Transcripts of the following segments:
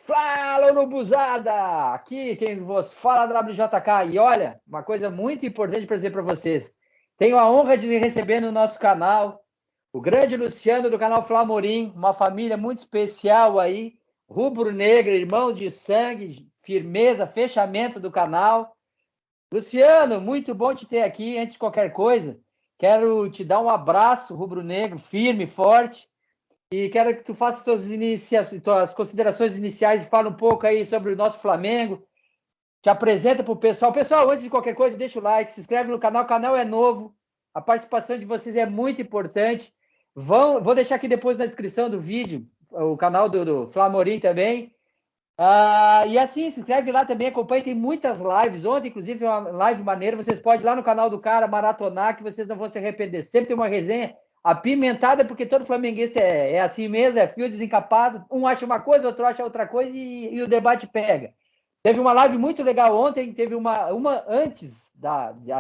Fala, Urubuzada! Aqui quem vos fala é WJK. E olha, uma coisa muito importante para dizer para vocês. Tenho a honra de receber no nosso canal o grande Luciano do canal Flamorim, uma família muito especial aí, rubro-negra, irmãos de sangue, firmeza, fechamento do canal. Luciano, muito bom te ter aqui. Antes de qualquer coisa, quero te dar um abraço rubro-negro, firme, forte. E quero que tu faças tuas considerações iniciais e fala um pouco aí sobre o nosso Flamengo. Te apresenta para o pessoal. Pessoal, antes de qualquer coisa, deixa o like, se inscreve no canal. O canal é novo. A participação de vocês é muito importante. Vou deixar aqui depois na descrição do vídeo o canal do Flamorim também. E assim, se inscreve lá também, acompanha, tem muitas lives. Ontem, inclusive, uma live maneira. Vocês podem ir lá no canal do cara, maratonar, que vocês não vão se arrepender. Sempre tem uma resenha apimentada, porque todo flamenguista é assim mesmo, é fio desencapado. Um acha uma coisa, outro acha outra coisa e o debate pega. Teve uma live muito legal ontem, teve uma antes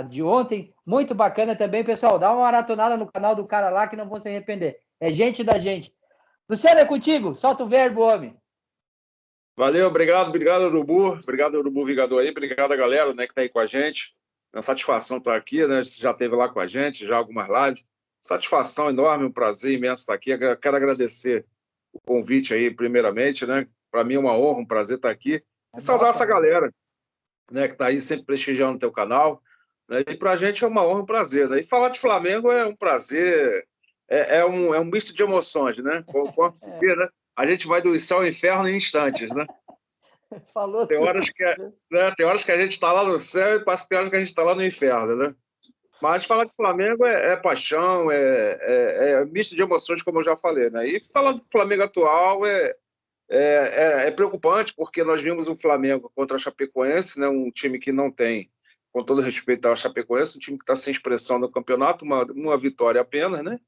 de ontem, muito bacana também. Pessoal, dá uma maratonada no canal do cara lá que não vão se arrepender. É gente da gente. Luciano, é contigo. Solta o verbo, homem. Valeu, obrigado, Urubu. Obrigado, Urubu Vigador aí. Obrigado a galera, né, que tá aí com a gente. É uma satisfação estar aqui, né? Você já esteve lá com a gente, já algumas lives. Satisfação enorme, um prazer imenso estar aqui. Eu quero agradecer o convite aí, primeiramente, né? Para mim é uma honra, um prazer estar aqui. E saudar essa galera, né, que está aí sempre prestigiando o teu canal. Né? E para a gente é uma honra, um prazer. Né? E falar de Flamengo é um prazer, é um misto de emoções, né? Conforme se vê, né? A gente vai do céu ao inferno em instantes, né? Falou Tem horas tudo. tem horas que a gente está lá no céu e passa tem horas que a gente está lá no inferno, né? Mas falar de Flamengo é paixão, é misto de emoções, como eu já falei, né? E falar do Flamengo atual é preocupante, porque nós vimos o Flamengo contra a Chapecoense, né? Um time que não tem, com todo respeito ao Chapecoense, um time que está sem expressão no campeonato, uma vitória apenas, né?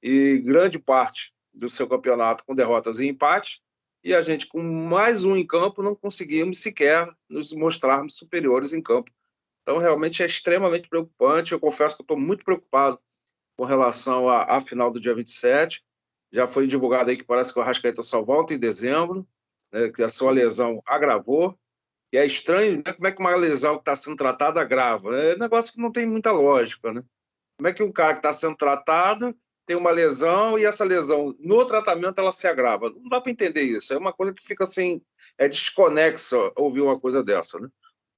E grande parte do seu campeonato com derrotas e empates, e a gente, com mais um em campo, não conseguimos sequer nos mostrarmos superiores em campo. Então, realmente é extremamente preocupante. Eu confesso que eu estou muito preocupado com relação à final do dia 27. Já foi divulgado aí que parece que o Arrascaeta só volta em dezembro, né, que a sua lesão agravou. E é estranho, né, como é que uma lesão que está sendo tratada agrava? É um negócio que não tem muita lógica, né? Como é que um cara que está sendo tratado tem uma lesão e essa lesão, no tratamento, ela se agrava? Não dá para entender isso. É uma coisa que fica assim, é desconexa ouvir uma coisa dessa, né?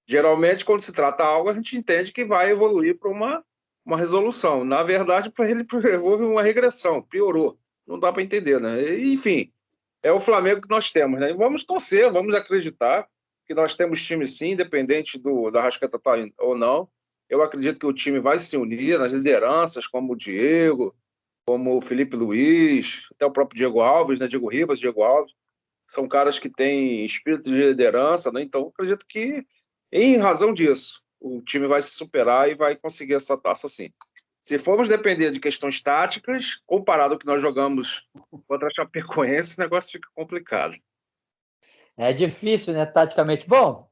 Geralmente, quando se trata algo, a gente entende que vai evoluir para uma resolução. Na verdade, ele houve uma regressão, piorou. Não dá para entender, né? Enfim, é o Flamengo que nós temos, né? E vamos torcer, vamos acreditar que nós temos time sim, independente da Arrascaeta estar ou não. Eu acredito que o time vai se unir nas lideranças, como o Diego, como o Felipe Luiz, até o próprio Diego Alves, né? Diego Ribas, Diego Alves. São caras que têm espírito de liderança, né? Então, acredito que, em razão disso, o time vai se superar e vai conseguir essa taça sim. Se formos depender de questões táticas, comparado ao que nós jogamos contra a Chapecoense, o negócio fica complicado. É difícil, né, taticamente. Bom,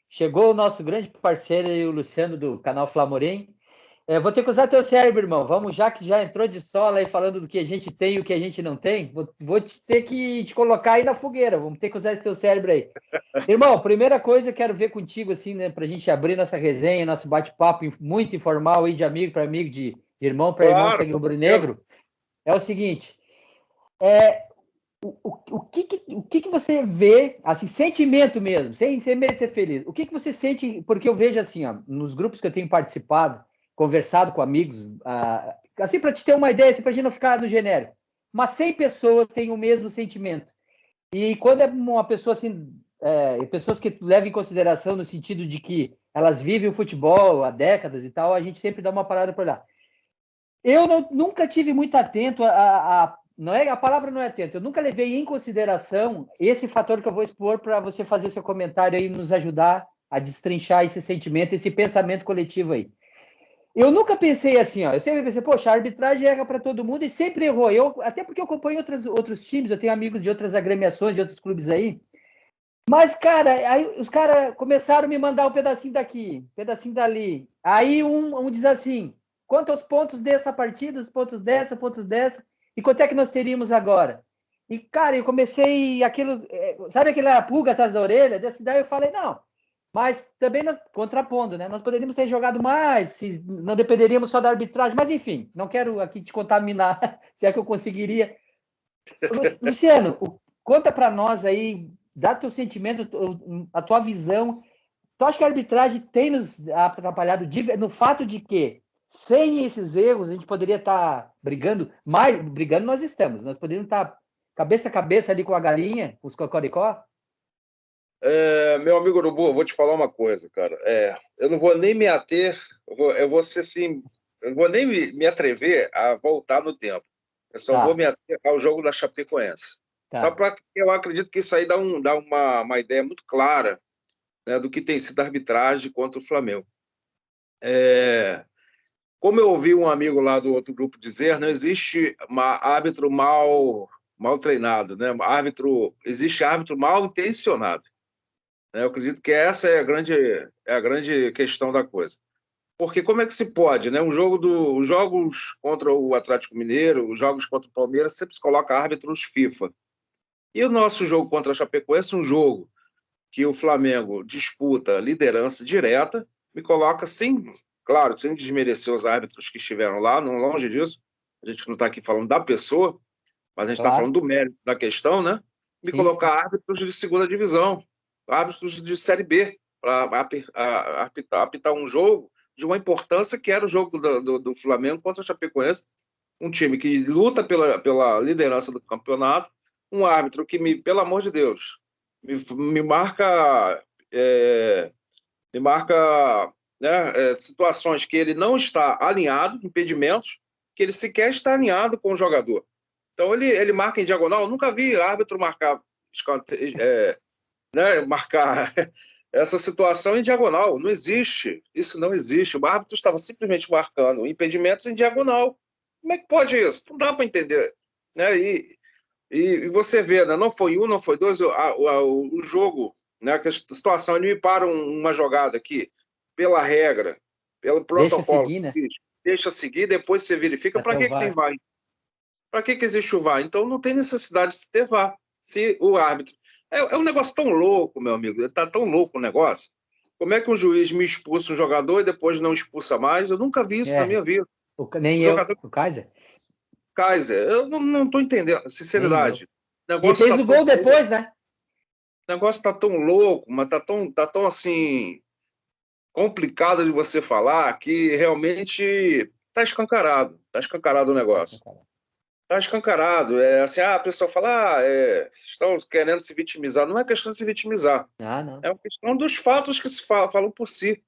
chegou o nosso grande parceiro aí, o Luciano do canal Flamorim, vou ter que usar teu cérebro, irmão. Vamos, já que já entrou de sola aí falando do que a gente tem e o que a gente não tem, vou ter que te colocar aí na fogueira. Vamos ter que usar esse teu cérebro aí. Irmão, primeira coisa eu quero ver contigo, assim, né, pra gente abrir nossa resenha, nosso bate-papo muito informal aí, de amigo para amigo, de irmão para irmão, Claro, sangue com certeza. rubro-negro. É o seguinte, o que você vê, assim, sentimento mesmo, sem medo de ser feliz, o que você sente, porque eu vejo assim, ó, nos grupos que eu tenho participado, conversado com amigos, assim, para te ter uma ideia, assim, para a gente não ficar no genérico, mas 100 pessoas têm o mesmo sentimento. E quando é uma pessoa assim, pessoas que levam em consideração no sentido de que elas vivem o futebol há décadas e tal, a gente sempre dá uma parada para olhar. Eu nunca tive muito atento não é, a palavra não é atento, eu nunca levei em consideração esse fator que eu vou expor para você fazer seu comentário aí e nos ajudar a destrinchar esse sentimento, esse pensamento coletivo aí. Eu nunca pensei assim, ó, eu sempre pensei, poxa, a arbitragem erra para todo mundo e sempre errou. Até porque eu acompanho outros times, eu tenho amigos de outras agremiações, de outros clubes aí. Mas, cara, aí os caras começaram a me mandar um pedacinho daqui, um pedacinho dali. Aí um diz assim, quanto aos pontos dessa partida, os pontos dessa, pontos dessa. E quanto é que nós teríamos agora? E, cara, eu comecei aquilo, sabe aquela pulga atrás da orelha? Daí eu falei, não, mas também nós, contrapondo, né? Nós poderíamos ter jogado mais, se não dependeríamos só da arbitragem, mas enfim, não quero aqui te contaminar, se é que eu conseguiria. Luciano, conta para nós aí, dá teu sentimento, a tua visão. Tu acha que a arbitragem tem nos atrapalhado no fato de que, sem esses erros, a gente poderia estar brigando mais? Brigando nós estamos, nós poderíamos estar cabeça a cabeça ali com a galinha, com os cocoricó? Meu amigo Urubu, eu vou te falar uma coisa, cara. Eu não vou nem me ater, eu vou ser assim, eu vou nem me atrever a voltar no tempo. Eu só vou me ater ao jogo da Chapecoense. Só para eu acredito que isso aí dá uma ideia muito clara, né, do que tem sido a arbitragem contra o Flamengo. Como eu ouvi um amigo lá do outro grupo dizer, não existe árbitro mal treinado, né? Existe árbitro mal intencionado. Eu acredito que essa é a grande questão da coisa. Porque como é que se pode, né? Os jogos contra o Atlético Mineiro, os jogos contra o Palmeiras, sempre se coloca árbitros FIFA. E o nosso jogo contra a Chapecoense, um jogo que o Flamengo disputa liderança direta, me coloca claro, sem desmerecer os árbitros que estiveram lá, não longe disso. A gente não está aqui falando da pessoa, mas a gente está falando do mérito da questão, né? Me colocar árbitros de segunda divisão, árbitros de Série B, para apitar um jogo de uma importância que era o jogo do Flamengo contra o Chapecoense, um time que luta pela liderança do campeonato, um árbitro que, pelo amor de Deus, me marca né, situações que ele não está alinhado, impedimentos, que ele sequer está alinhado com o jogador. Então ele marca em diagonal. Eu nunca vi árbitro marcar essa situação em diagonal. Não existe. Isso não existe. O árbitro estava simplesmente marcando impedimentos em diagonal. Como é que pode isso? Não dá para entender. Né? E você vê, né? Não foi um, não foi dois, o jogo, né? Que a situação, ele me para uma jogada aqui, pela regra, pelo protocolo. Deixa seguir, né? Deixa seguir, depois você verifica. Para que tem VAR? Para que existe o VAR? Então não tem necessidade de ter VAR. Se o árbitro... É um negócio tão louco, meu amigo. Está tão louco o negócio. Como é que um juiz me expulsa um jogador e depois não expulsa mais? Eu nunca vi isso na minha vida. Nem eu, o Kaiser. Eu não estou entendendo, sinceridade. E fez o gol depois, né? O negócio está tão louco, mas está tão assim, complicado de você falar, que realmente está escancarado. Está escancarado o negócio. Está escancarado. Assim, a pessoa fala, estão querendo se vitimizar. Não é questão de se vitimizar. Não. É uma questão dos fatos que se falam por si.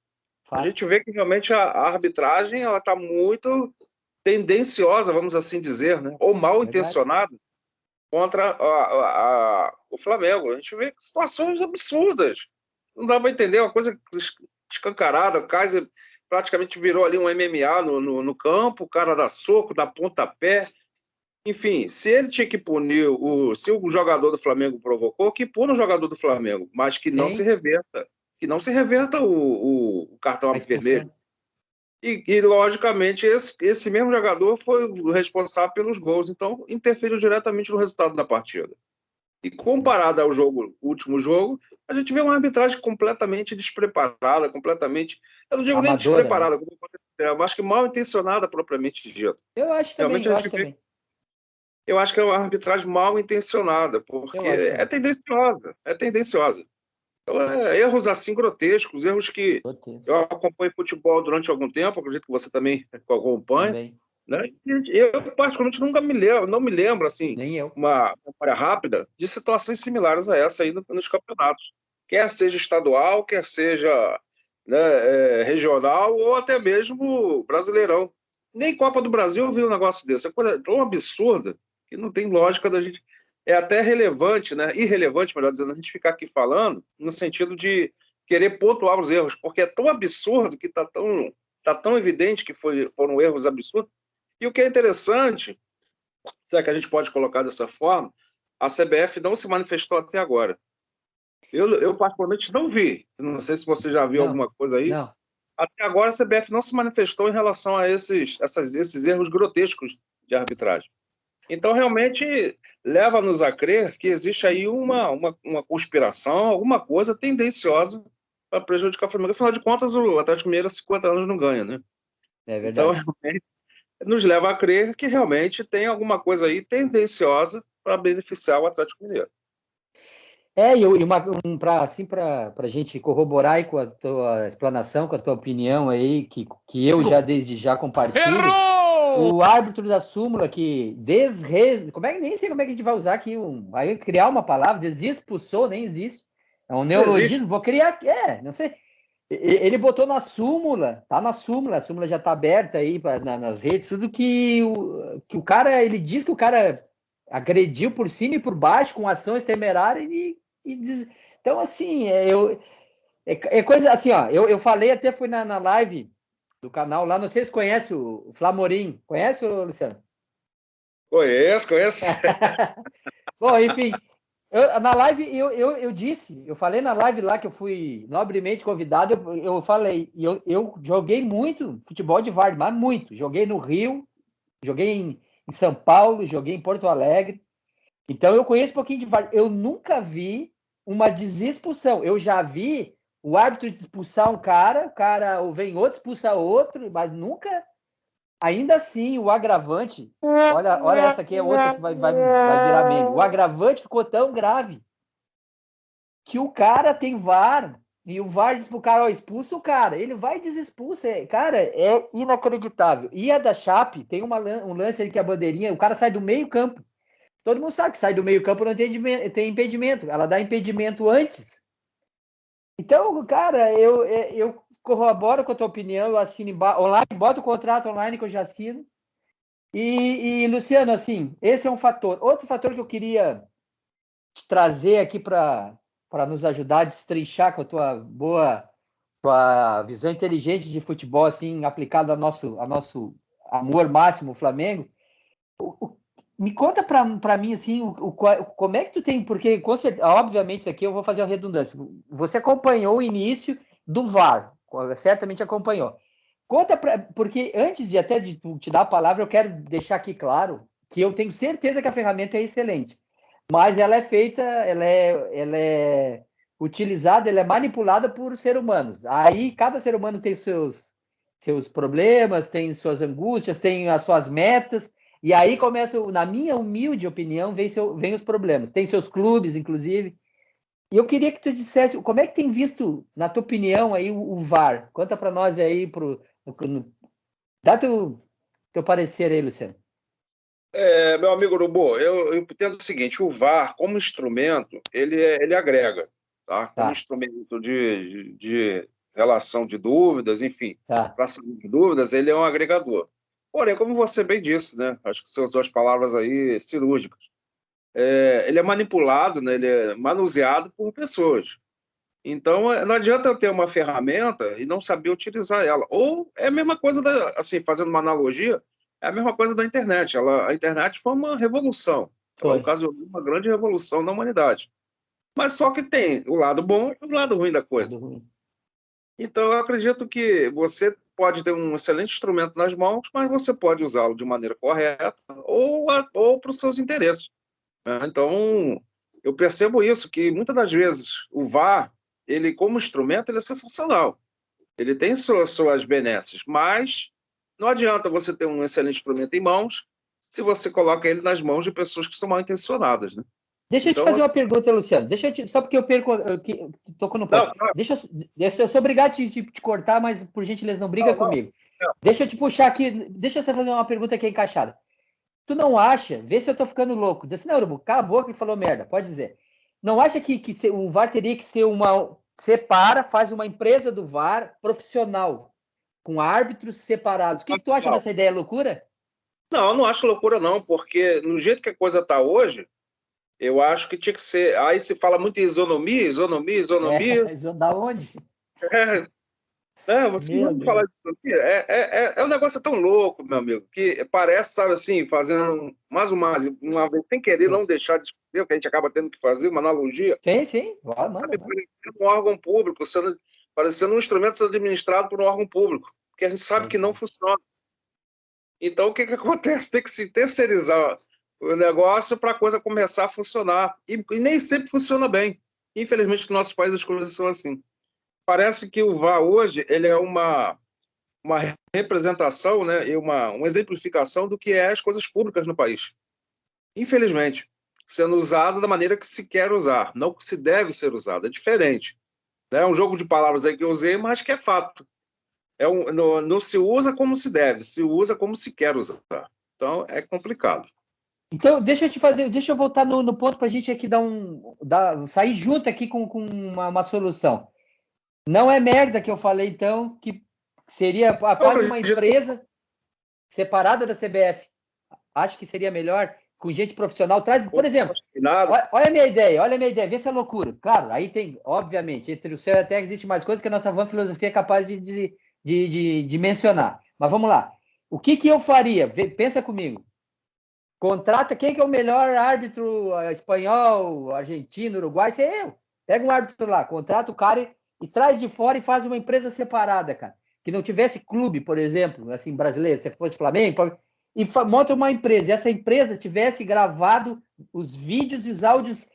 A gente vê que realmente a arbitragem está muito tendenciosa, vamos assim dizer, né? Ou mal intencionada contra o Flamengo. A gente vê situações absurdas. Não dá para entender, uma coisa escancarada. O Kaiser praticamente virou ali um MMA no campo, o cara dá soco, dá pontapé. Enfim, se ele tinha que punir, se o jogador do Flamengo provocou, que puna o jogador do Flamengo, mas que não se reverta. Que não se reverta o cartão vermelho. E, logicamente, esse mesmo jogador foi o responsável pelos gols, então interferiu diretamente no resultado da partida. E comparado ao último jogo, a gente vê uma arbitragem completamente despreparada, completamente... Eu não digo amadora, nem despreparada, né? Mas que mal intencionada, propriamente dito. Eu acho também, eu acho que é uma arbitragem mal intencionada, porque é tendenciosa. Então, erros assim grotescos, erros que eu acompanho futebol durante algum tempo, acredito que você também acompanha. Né? Eu, particularmente, não me lembro assim, uma memória rápida de situações similares a essa aí nos campeonatos. Quer seja estadual, quer seja, né, regional ou até mesmo brasileirão. Nem Copa do Brasil eu vi um negócio desse. É coisa tão absurda que não tem lógica da gente... É até relevante, né? Irrelevante, melhor dizendo, a gente ficar aqui falando no sentido de querer pontuar os erros, porque é tão absurdo que está tão evidente que foram erros absurdos. E o que é interessante, se é que a gente pode colocar dessa forma, a CBF não se manifestou até agora. Eu particularmente não vi. Não sei se você já viu alguma coisa aí. Não. Até agora a CBF não se manifestou em relação a esses erros grotescos de arbitragem. Então, realmente, leva-nos a crer que existe aí uma conspiração, alguma coisa tendenciosa para prejudicar o Flamengo. Afinal de contas, o Atlético Mineiro há 50 anos não ganha, né? É Então, verdade. realmente, nos leva a crer que realmente tem alguma coisa aí tendenciosa para beneficiar o Atlético Mineiro. Para assim, para a gente corroborar aí com a tua explanação, com a tua opinião aí, que eu já desde já compartilho. Errou! O árbitro da súmula que nem sei como é que a gente vai usar aqui, vai criar uma palavra, desexpulsou, nem existe. É um neologismo, vou criar, não sei. Ele botou na súmula, tá na súmula, a súmula já tá aberta aí nas redes, tudo que o cara, ele diz que o cara agrediu por cima e por baixo com ações temerárias então, assim, coisa assim, ó, eu falei, até fui na live do canal lá, não sei se conhece o Flamorim, conhece, Luciano? Conheço. Bom, enfim, na live eu disse, eu falei na live lá que eu fui nobremente convidado, eu falei, eu joguei muito futebol de várzea, mas muito, joguei no Rio, joguei em São Paulo, joguei em Porto Alegre, então eu conheço um pouquinho de várzea, eu nunca vi uma desexpulsão, eu já vi o árbitro expulsar um cara, o cara vem outro, expulsa outro, mas nunca. Ainda assim, o agravante, olha essa aqui é outra que vai virar meme. O agravante ficou tão grave que o cara tem VAR e o VAR diz pro cara, ó, expulsa o cara. Ele vai e desexpulsa. Cara, é inacreditável. E a da Chape, tem um lance ali que a bandeirinha, o cara sai do meio campo. Todo mundo sabe que sai do meio campo não tem impedimento. Ela dá impedimento antes. Então, cara, eu corroboro com a tua opinião, eu assino online, bota o contrato online que eu já assino. Luciano, assim, esse é um fator. Outro fator que eu queria te trazer aqui para nos ajudar a destrinchar com a tua visão inteligente de futebol, assim, aplicada ao nosso amor máximo, o Flamengo. Me conta para mim, assim, como é que tu tem, porque, obviamente, isso aqui eu vou fazer uma redundância. Você acompanhou o início do VAR, certamente acompanhou. Porque antes de até de te dar a palavra, eu quero deixar aqui claro que eu tenho certeza que a ferramenta é excelente, mas ela é feita, ela é utilizada, ela é manipulada por seres humanos. Aí cada ser humano tem seus problemas, tem suas angústias, tem as suas metas, e aí começa, na minha humilde opinião, vem os problemas. Tem seus clubes, inclusive. E eu queria que tu dissesse, como é que tem visto, na tua opinião, aí o VAR? Conta para nós aí, dá teu parecer aí, Luciano. Meu amigo Urubu, eu entendo o seguinte, o VAR, como instrumento, ele agrega, tá? Como instrumento de relação de dúvidas, enfim, para sair de dúvidas, ele é um agregador. Porém, como você bem disse, né? Acho que são as duas palavras aí cirúrgicas. Ele é manipulado, né? Ele é manuseado por pessoas. Então, não adianta eu ter uma ferramenta e não saber utilizar ela. Ou é a mesma coisa, assim, fazendo uma analogia, é a mesma coisa da internet. A internet foi uma revolução. Ela ocasionou uma grande revolução na humanidade. Mas só que tem o lado bom e o lado ruim da coisa. Então, eu acredito que você pode ter um excelente instrumento nas mãos, mas você pode usá-lo de maneira correta ou para os seus interesses, né? Então, eu percebo isso, que muitas das vezes o VAR, ele como instrumento, ele é sensacional. Ele tem suas benesses, mas não adianta você ter um excelente instrumento em mãos se você coloca ele nas mãos de pessoas que são mal intencionadas, né? Deixa eu te fazer uma pergunta, Luciano. Só porque eu perco, tocou no ponto. Deixa eu sou obrigado a te cortar, mas por gentileza não briga comigo. Deixa eu te puxar aqui, deixa eu fazer uma pergunta aqui encaixada. Tu não acha, vê se eu tô ficando louco, diz assim, não, Urubu, cala a boca e falou merda, pode dizer. Não acha que o VAR teria que ser faz uma empresa do VAR profissional, com árbitros separados. O que tu acha dessa ideia? É loucura? Não acho loucura não, porque no jeito que a coisa está hoje, eu acho que tinha que ser. Aí se fala muito em isonomia. Da onde? Você não falar de isonomia. O negócio tão louco, meu amigo, que parece, sabe assim, fazendo mais uma vez, sem querer, não deixar de escrever, o que a gente acaba tendo que fazer, uma analogia. Sim. Sabe, um órgão público, parecendo um instrumento sendo administrado por um órgão público, porque a gente sabe que não funciona. Então, o que acontece? Tem que se terceirizar o negócio para a coisa começar a funcionar. E nem sempre funciona bem. Infelizmente, no nosso país as coisas são assim. Parece que o VAR hoje ele é uma representação, né, e uma exemplificação do que é as coisas públicas no país. Infelizmente, sendo usado da maneira que se quer usar, não que se deve ser usado. É diferente. É um jogo de palavras aí que eu usei, mas que é fato. Não se usa como se deve, se usa como se quer usar. Então, é complicado. Então, deixa eu voltar no ponto para a gente aqui sair junto aqui com uma solução. Não é merda que eu falei, então, que seria faz uma empresa separada da CBF. Acho que seria melhor, com gente profissional. Traz, por exemplo, olha a minha ideia, vê se é loucura. Claro, aí tem, obviamente, entre o céu e a terra existe mais coisas que a nossa van filosofia é capaz de mencionar. Mas vamos lá. O que eu faria? Pensa comigo. Contrata quem que é o melhor árbitro espanhol, argentino, uruguai, sei eu. Pega um árbitro lá, contrata o cara e traz de fora e faz uma empresa separada, cara. Que não tivesse clube, por exemplo, assim, brasileiro, se fosse Flamengo, e monta uma empresa. E essa empresa tivesse gravado os vídeos e os áudios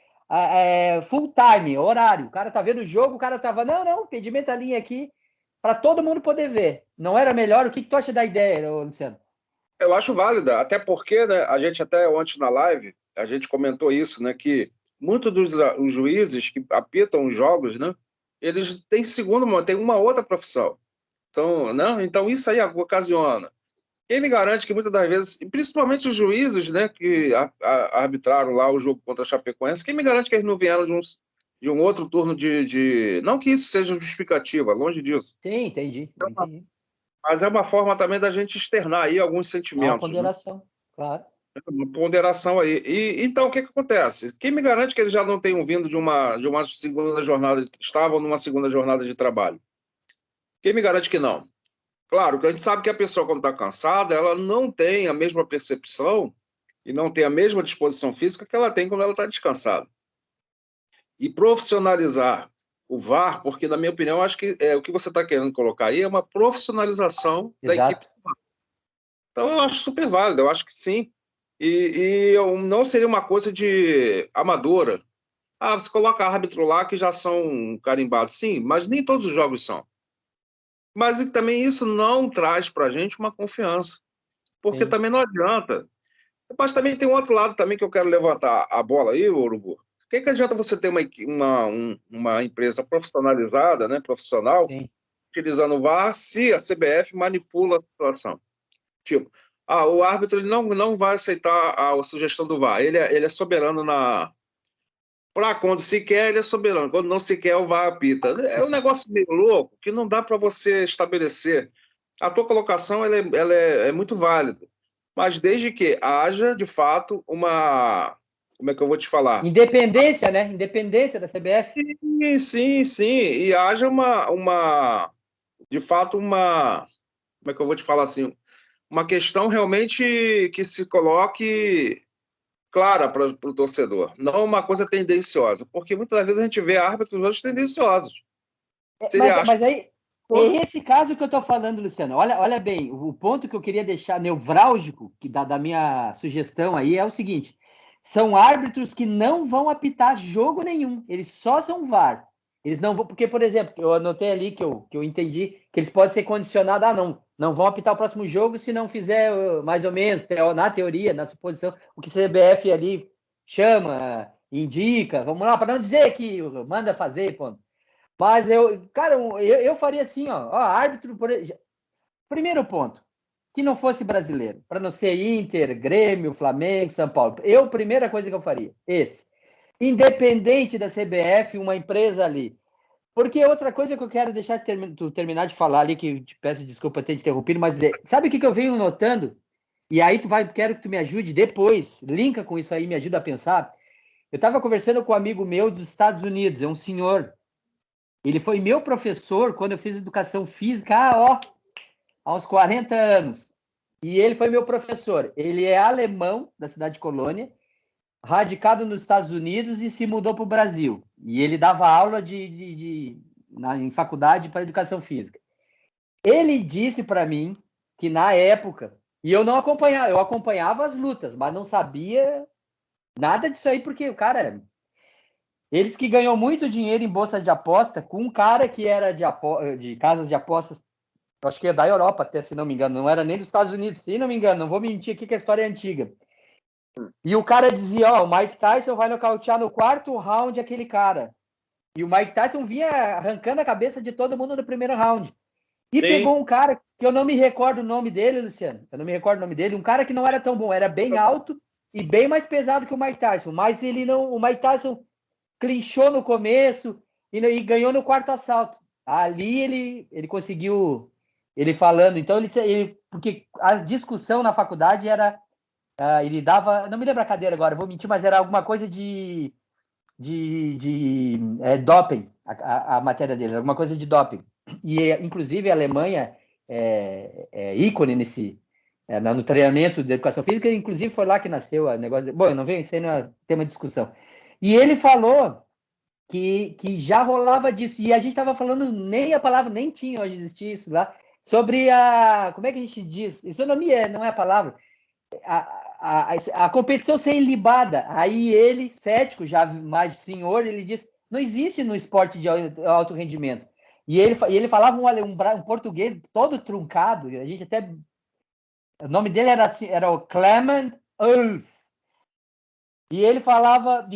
full time, horário. O cara tá vendo o jogo, o cara tava, não, pedimento a linha aqui, para todo mundo poder ver. Não era melhor? O que tu acha da ideia, Luciano? Eu acho válida, até porque, né, a gente até ontem na live, a gente comentou isso, né, que muitos dos os juízes que apitam os jogos, né, eles têm têm uma outra profissão. Então, não, então isso aí ocasiona. Quem me garante que muitas das vezes, e principalmente os juízes, né, que arbitraram lá o jogo contra a Chapecoense, quem me garante que eles não vieram de um outro turno Não que isso seja justificativa, longe disso. Sim, entendi. Mas é uma forma também da gente externar aí alguns É sentimentos. uma ponderação, né? Claro. Uma ponderação aí. Então, o que acontece? Quem me garante que eles já não tenham vindo de uma segunda jornada, estavam numa segunda jornada de trabalho? Quem me garante que não? Claro, que a gente sabe que a pessoa, quando está cansada, ela não tem a mesma percepção e não tem a mesma disposição física que ela tem quando ela está descansada. E profissionalizar o VAR, porque, na minha opinião, acho que o que você está querendo colocar aí é uma profissionalização da equipe. Então, eu acho super válido, eu acho que sim. E não seria uma coisa de amadora. Você coloca árbitro lá que já são carimbados. Sim, mas nem todos os jogos são. Mas também isso não traz para a gente uma confiança. Porque Sim. também não adianta. Mas também tem um outro lado também que eu quero levantar a bola aí, Urubu. O que adianta você ter uma empresa profissionalizada, né, profissional, Sim. utilizando o VAR, se a CBF manipula a situação? Tipo, o árbitro ele não vai aceitar a sugestão do VAR. Ele é soberano Para quando se quer, ele é soberano. Quando não se quer, o VAR apita. É um negócio meio louco que não dá para você estabelecer. A tua colocação ela é muito válida, mas desde que haja, de fato, uma... Como é que eu vou te falar? Independência, né? Independência da CBF. Sim. E haja de fato, como é que eu vou te falar assim? Uma questão realmente que se coloque clara para o torcedor, não uma coisa tendenciosa, porque muitas vezes a gente vê árbitros hoje tendenciosos. Mas aí, é esse caso que eu estou falando, Luciano. Olha bem, o ponto que eu queria deixar nevrálgico da minha sugestão aí é o seguinte: são árbitros que não vão apitar jogo nenhum, eles só são VAR. Eles não vão, porque, por exemplo, eu anotei ali que eu entendi que eles podem ser condicionados, não vão apitar o próximo jogo se não fizer mais ou menos, na teoria, na suposição, o que a CBF ali chama, indica, vamos lá, para não dizer que manda fazer, ponto. Mas cara, eu faria assim, ó, árbitro, primeiro ponto, que não fosse brasileiro, para não ser Inter, Grêmio, Flamengo, São Paulo. Primeira coisa que eu faria, esse. Independente da CBF, uma empresa ali. Porque outra coisa que eu quero deixar tu terminar de falar ali, que te peço desculpa ter te interrompido, mas sabe o que eu venho notando? E aí quero que tu me ajude depois, linka com isso aí, me ajuda a pensar. Eu estava conversando com um amigo meu dos Estados Unidos, é um senhor. Ele foi meu professor quando eu fiz educação física, aos 40 anos. E ele foi meu professor. Ele é alemão, da cidade de Colônia, radicado nos Estados Unidos e se mudou para o Brasil. E ele dava aula em faculdade para educação física. Ele disse para mim que, na época, E eu não acompanhava, eu acompanhava as lutas, mas não sabia nada disso aí, porque o cara, eles que ganhou muito dinheiro em bolsa de aposta com um cara que era de casas de apostas, acho que é da Europa até, se não me engano, não era nem dos Estados Unidos, se não me engano, não vou mentir aqui que a história é antiga. E o cara dizia, ó, o Mike Tyson vai nocautear no quarto round aquele cara. E o Mike Tyson vinha arrancando a cabeça de todo mundo no primeiro round. E Sim. pegou um cara que eu não me recordo o nome dele, Luciano. Eu não me recordo o nome dele. Um cara que não era tão bom, era bem alto e bem mais pesado que o Mike Tyson. Mas ele não, o Mike Tyson clinchou no começo e ganhou no quarto assalto. Ali ele conseguiu, ele falando. Então porque a discussão na faculdade era, ele dava, não me lembro a cadeira agora, vou mentir, mas era alguma coisa de doping, a matéria dele, alguma coisa de doping. E, inclusive, a Alemanha é ícone no treinamento de educação física, inclusive foi lá que nasceu o negócio. Bom, eu não venho, isso aí não é tema de discussão. E ele falou que já rolava disso, e a gente estava falando, nem a palavra, nem tinha hoje existia isso lá, sobre como é que a gente diz? Isso não é a palavra, a competição ser ilibada. Aí ele, cético, já mais senhor, ele diz, não existe no esporte de alto rendimento. E ele falava um português todo truncado, a gente até... O nome dele era o Clement Ulf. E ele falava,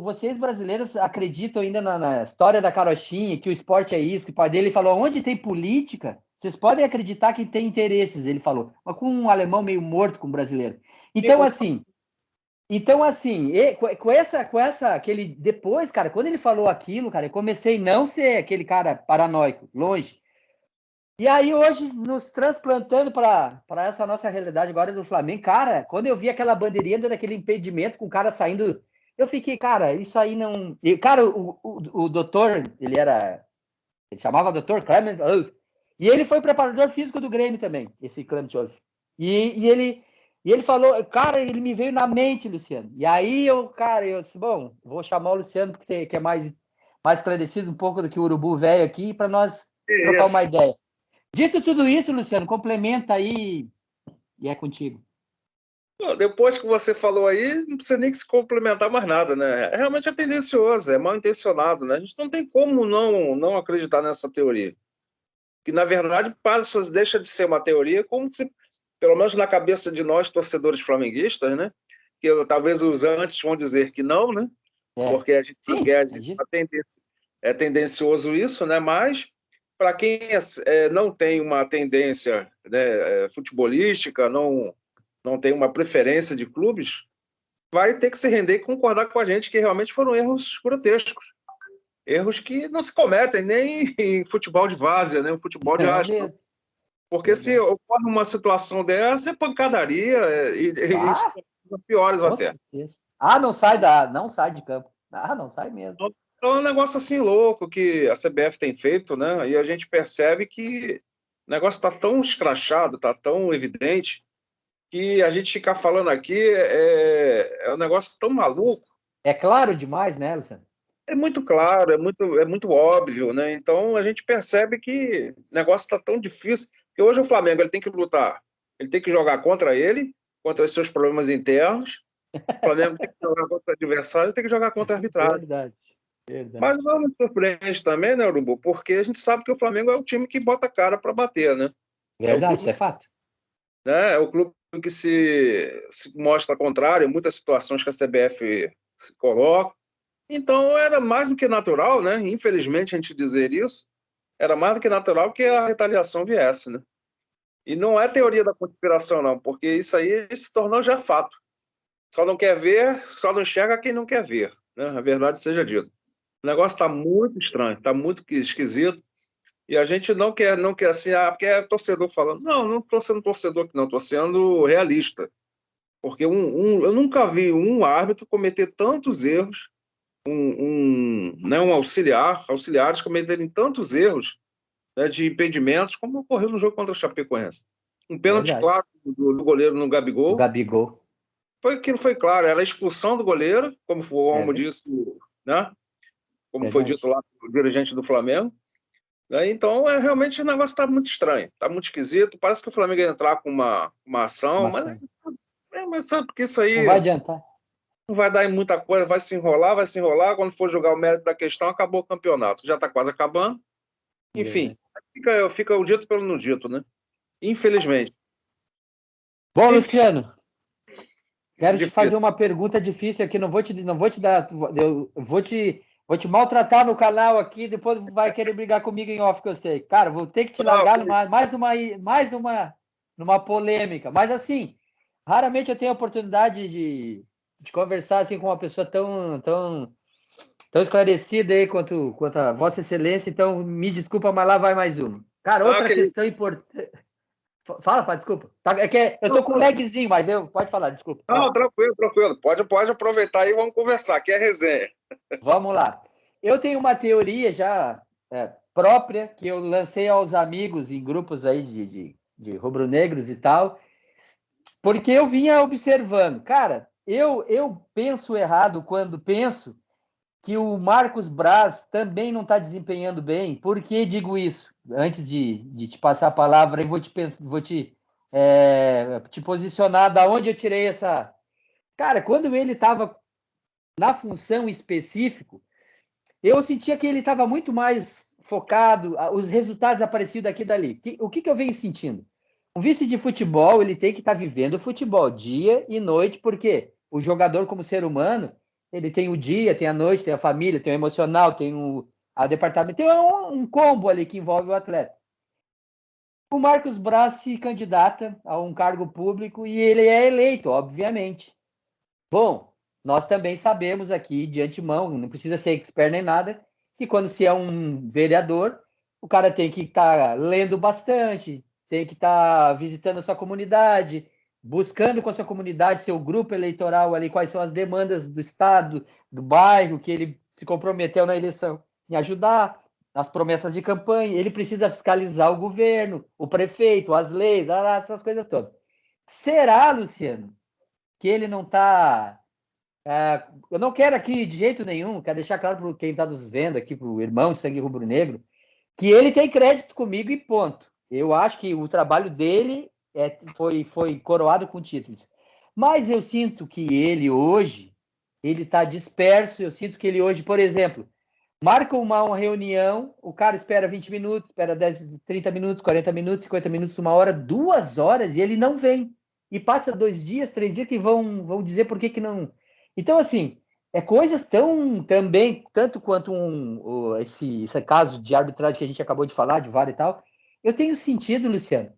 vocês brasileiros acreditam ainda na história da carochinha, que o esporte é isso, que o pai dele falou, onde tem política, vocês podem acreditar que tem interesses, ele falou, mas com um alemão meio morto com um brasileiro. Então assim, aquele depois, cara, quando ele falou aquilo, cara, eu comecei a não ser aquele cara paranoico, longe. E aí, hoje, nos transplantando para essa nossa realidade agora do Flamengo, cara, quando eu vi aquela bandeirinha daquele impedimento com o cara saindo, eu fiquei, cara, isso aí não. E, cara, o doutor, ele chamava doutor Clement Wolf, e ele foi preparador físico do Grêmio também, esse Clement Wolf. E ele falou, cara, ele me veio na mente, Luciano. E aí eu disse, bom, vou chamar o Luciano, que é mais esclarecido um pouco do que o Urubu velho aqui, para nós trocar uma ideia. Dito tudo isso, Luciano, complementa aí e é contigo. Depois que você falou aí, não precisa nem se complementar mais nada, né? Realmente é tendencioso, é mal intencionado, né? A gente não tem como não acreditar nessa teoria. Que, na verdade, deixa de ser uma teoria, como se, pelo menos na cabeça de nós, torcedores flamenguistas, né? Que talvez os antes vão dizer que não, né? Porque a gente Sim, é tendencioso isso, né? Mas para quem não tem uma tendência, né, futebolística, não tem uma preferência de clubes, vai ter que se render e concordar com a gente que realmente foram erros grotescos. Erros que não se cometem nem em futebol de várzea, nem em futebol de aspa. Porque se ocorre uma situação dessa, é pancadaria e situações piores até. Certeza. Não sai de campo. Não sai mesmo. Então é um negócio assim louco que a CBF tem feito, né? E a gente percebe que o negócio está tão escrachado, está tão evidente, que a gente ficar falando aqui é um negócio tão maluco. É claro demais, né, Luciano? É muito claro, é muito óbvio, né? Então a gente percebe que o negócio está tão difícil, que hoje o Flamengo ele tem que lutar, ele tem que jogar contra ele, contra os seus problemas internos. O Flamengo tem que jogar contra o adversário, tem que jogar contra a arbitragem. Verdade. Mas não me surpreende também, né, Urubu? Porque a gente sabe que o Flamengo é o time que bota a cara para bater, né? Verdade, isso é fato. É o clube que se mostra contrário em muitas situações que a CBF se coloca. Então era mais do que natural, né? Infelizmente a gente dizer isso, era mais do que natural que a retaliação viesse, né? E não é teoria da conspiração, não, porque isso aí se tornou já fato. Só não quer ver, só não enxerga quem não quer ver, né? A verdade seja dita. O negócio está muito estranho, está muito esquisito. E a gente não quer assim, porque é torcedor falando. Não estou sendo torcedor aqui, não, estou sendo realista. Porque eu nunca vi um árbitro cometer tantos erros, auxiliares cometerem tantos erros, né, de impedimentos, como ocorreu no jogo contra o Chapecoense. Um pênalti claro do goleiro no Do Gabigol. Gabigol. Aquilo foi claro, era a expulsão do goleiro, como disse, né? Como foi dito lá pelo dirigente do Flamengo. Né? Então, realmente o negócio está muito estranho, está muito esquisito. Parece que o Flamengo ia entrar com uma ação, Maçã. mas sabe que isso Não vai aí adiantar. não vai dar em muita coisa, vai se enrolar, vai se enrolar. Quando for jogar o mérito da questão, acabou o campeonato. Já está quase acabando. Enfim, É. fica o dito pelo não dito, né? Infelizmente. Bom, Enfim, Luciano, quero te difícil. fazer uma pergunta difícil aqui. Não vou te dar. Eu vou te maltratar no canal aqui. Depois vai querer brigar comigo em off, que eu sei. Cara, vou ter que te Não, largar numa polêmica. Mas assim, raramente eu tenho a oportunidade de conversar assim com uma pessoa tão esclarecida aí quanto a Vossa Excelência. Então, me desculpa, mas lá vai mais uma. Cara, outra que questão importante. Fala, desculpa. É que eu tô com um lagzinho, mas pode falar, desculpa. não, Fala. tranquilo, tranquilo. Pode aproveitar aí e vamos conversar, que é resenha. Vamos lá. Eu tenho uma teoria já própria que eu lancei aos amigos em grupos aí de rubro-negros e tal, porque eu vinha observando. Cara, eu penso errado quando penso que o Marcos Braz também não está desempenhando bem. Por que digo isso? Antes de te passar a palavra, eu te posicionar da onde eu tirei essa. Cara, quando ele estava na função específica, eu sentia que ele estava muito mais focado, os resultados apareciam daqui e dali. O que eu venho sentindo? Um vice de futebol, ele tem que estar vivendo o futebol dia e noite, porque o jogador, como ser humano, ele tem o dia, tem a noite, tem a família, tem o emocional, tem a departamento, tem um combo ali que envolve o atleta. O Marcos Braz se candidata a um cargo público e ele é eleito, obviamente. Bom, nós também sabemos aqui de antemão, não precisa ser expert nem nada, que quando se é um vereador, o cara tem que estar lendo bastante, tem que estar visitando a sua comunidade, buscando com a sua comunidade, seu grupo eleitoral ali, quais são as demandas do estado, do bairro, que ele se comprometeu na eleição em ajudar, as promessas de campanha, ele precisa fiscalizar o governo, o prefeito, as leis, essas coisas todas. Será, Luciano, que ele não está. Eu não quero aqui de jeito nenhum, quero deixar claro para quem está nos vendo aqui, para o irmão de sangue rubro-negro, que ele tem crédito comigo e ponto. Eu acho que o trabalho dele foi coroado com títulos. Mas eu sinto que ele hoje, ele está disperso. Eu sinto que ele hoje, por exemplo, marca uma reunião, o cara espera 20 minutos, espera 10, 30 minutos, 40 minutos, 50 minutos, uma hora, 2 horas, e ele não vem. E passa 2 dias, 3 dias que vão dizer por que não. Então, assim, coisas tão também, tanto quanto esse caso de arbitragem que a gente acabou de falar, de VAR e tal, eu tenho sentido, Luciano,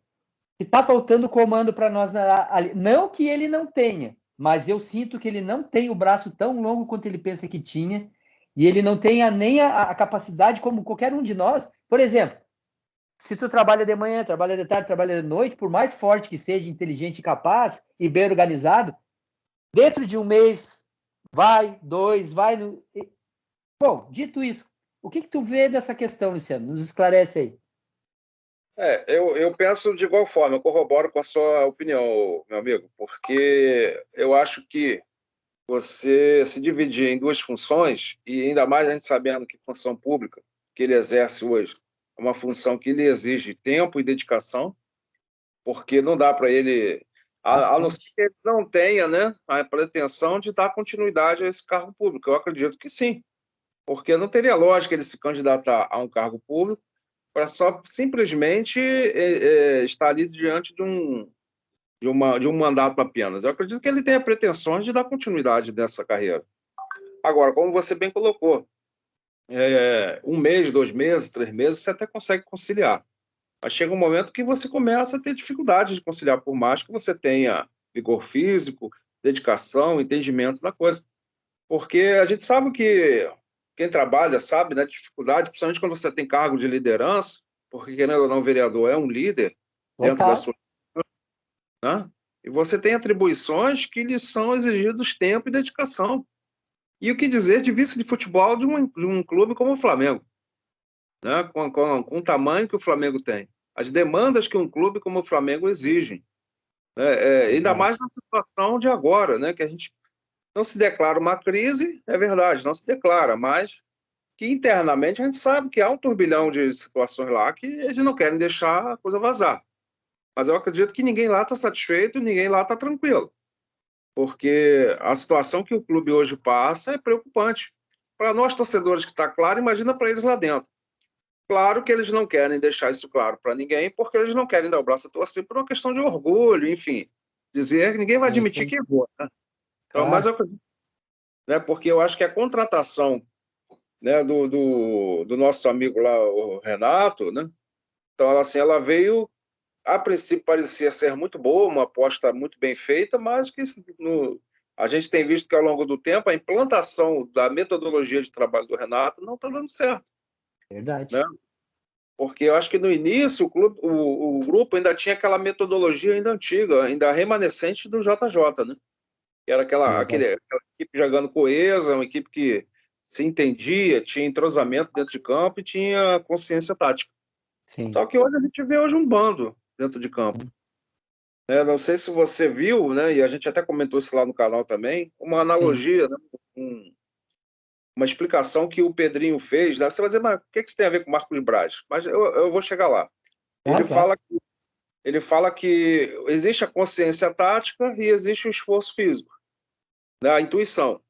que está faltando comando para nós ali. Não que ele não tenha, mas eu sinto que ele não tem o braço tão longo quanto ele pensa que tinha, e ele não tem nem a capacidade como qualquer um de nós. Por exemplo, se tu trabalha de manhã, trabalha de tarde, trabalha de noite, por mais forte que seja, inteligente, capaz e bem organizado, dentro de um mês, vai, dois, vai. Bom, dito isso, o que tu vê dessa questão, Luciano? Nos esclarece aí. Eu penso de igual forma, eu corroboro com a sua opinião, meu amigo, porque eu acho que você se dividir em duas funções, e ainda mais a gente sabendo que função pública que ele exerce hoje é uma função que lhe exige tempo e dedicação, porque não dá para ele, a não ser Bastante. que ele não tenha, né, a pretensão de dar continuidade a esse cargo público. Eu acredito que sim, porque não teria lógica ele se candidatar a um cargo público para só simplesmente estar ali diante de um mandato apenas. Eu acredito que ele tenha pretensões de dar continuidade dessa carreira. Agora, como você bem colocou, 1 mês, 2 meses, 3 meses, você até consegue conciliar. Mas chega um momento que você começa a ter dificuldade de conciliar, por mais que você tenha vigor físico, dedicação, entendimento da coisa. Porque a gente sabe que quem trabalha sabe, né, dificuldade, principalmente quando você tem cargo de liderança, porque querendo ou não, o vereador é um líder dentro da Total. sua, né? E você tem atribuições que lhe são exigidos tempo e dedicação. E o que dizer de vice de futebol de um clube como o Flamengo, né? Com o tamanho que o Flamengo tem. As demandas que um clube como o Flamengo exige. Ainda mais Verdade. na situação de agora, né? Que a gente não se declara uma crise, é verdade, não se declara, mas que internamente a gente sabe que há um turbilhão de situações lá que eles não querem deixar a coisa vazar. Mas eu acredito que ninguém lá está satisfeito, ninguém lá está tranquilo, porque a situação que o clube hoje passa é preocupante. Para nós, torcedores, que está claro, imagina para eles lá dentro. Claro que eles não querem deixar isso claro para ninguém, porque eles não querem dar o braço a torcer por uma questão de orgulho, enfim, dizer que ninguém vai admitir Sim, que errou, né? Então, mas claro. eu acredito, né, porque eu acho que a contratação, né, do nosso amigo lá, o Renato, né? Então, assim, ela veio, a princípio parecia ser muito boa, uma aposta muito bem feita, mas que a gente tem visto que ao longo do tempo a implantação da metodologia de trabalho do Renato não está dando certo, né? Verdade. Porque eu acho que no início o grupo ainda tinha aquela metodologia ainda antiga, ainda remanescente do JJ, né? Que era Verdade. aquela equipe jogando coesa, uma equipe que se entendia, tinha entrosamento dentro de campo e tinha consciência tática. Sim. Só que hoje a gente vê hoje um bando dentro de campo. Né? Não sei se você viu, né? E a gente até comentou isso lá no canal também, uma Sim. analogia, né? Uma explicação que o Pedrinho fez. Né? Você vai dizer, mas o que isso tem a ver com o Marcos Braz? Mas eu vou chegar lá. Ele Claro, claro. fala, ele fala que existe a consciência tática e existe o esforço físico, né? A intuição.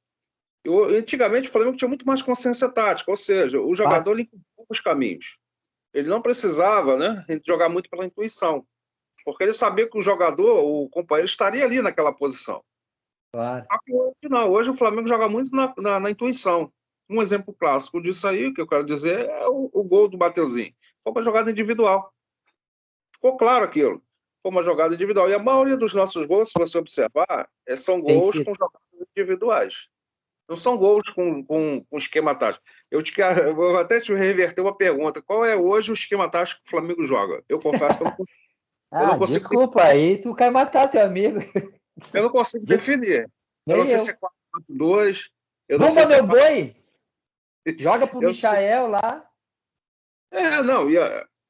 Antigamente, o Flamengo tinha muito mais consciência tática, ou seja, o jogador Fato. ele encontrava os caminhos. Ele não precisava, né, jogar muito pela intuição, porque ele sabia que o jogador, o companheiro, estaria ali naquela posição. Claro. Só que hoje não, hoje o Flamengo joga muito na intuição. Um exemplo clássico disso aí, que eu quero dizer, é o gol do Mateuzinho. Foi uma jogada individual. Ficou claro aquilo. Foi uma jogada individual. E a maioria dos nossos gols, se você observar, são Tem gols sido. com jogadas individuais. Não são gols com esquema tático. Eu vou até te reverter uma pergunta. Qual é hoje o esquema tático que o Flamengo joga? Eu confesso que eu não Ah, consigo, desculpa, aí tu quer matar teu amigo. eu não consigo Des- definir. Eu não Nem sei se é eu. 4-4-2, eu não sei Bumba, se é meu 4. boi! Joga pro Eu não sei. Michael lá. Não,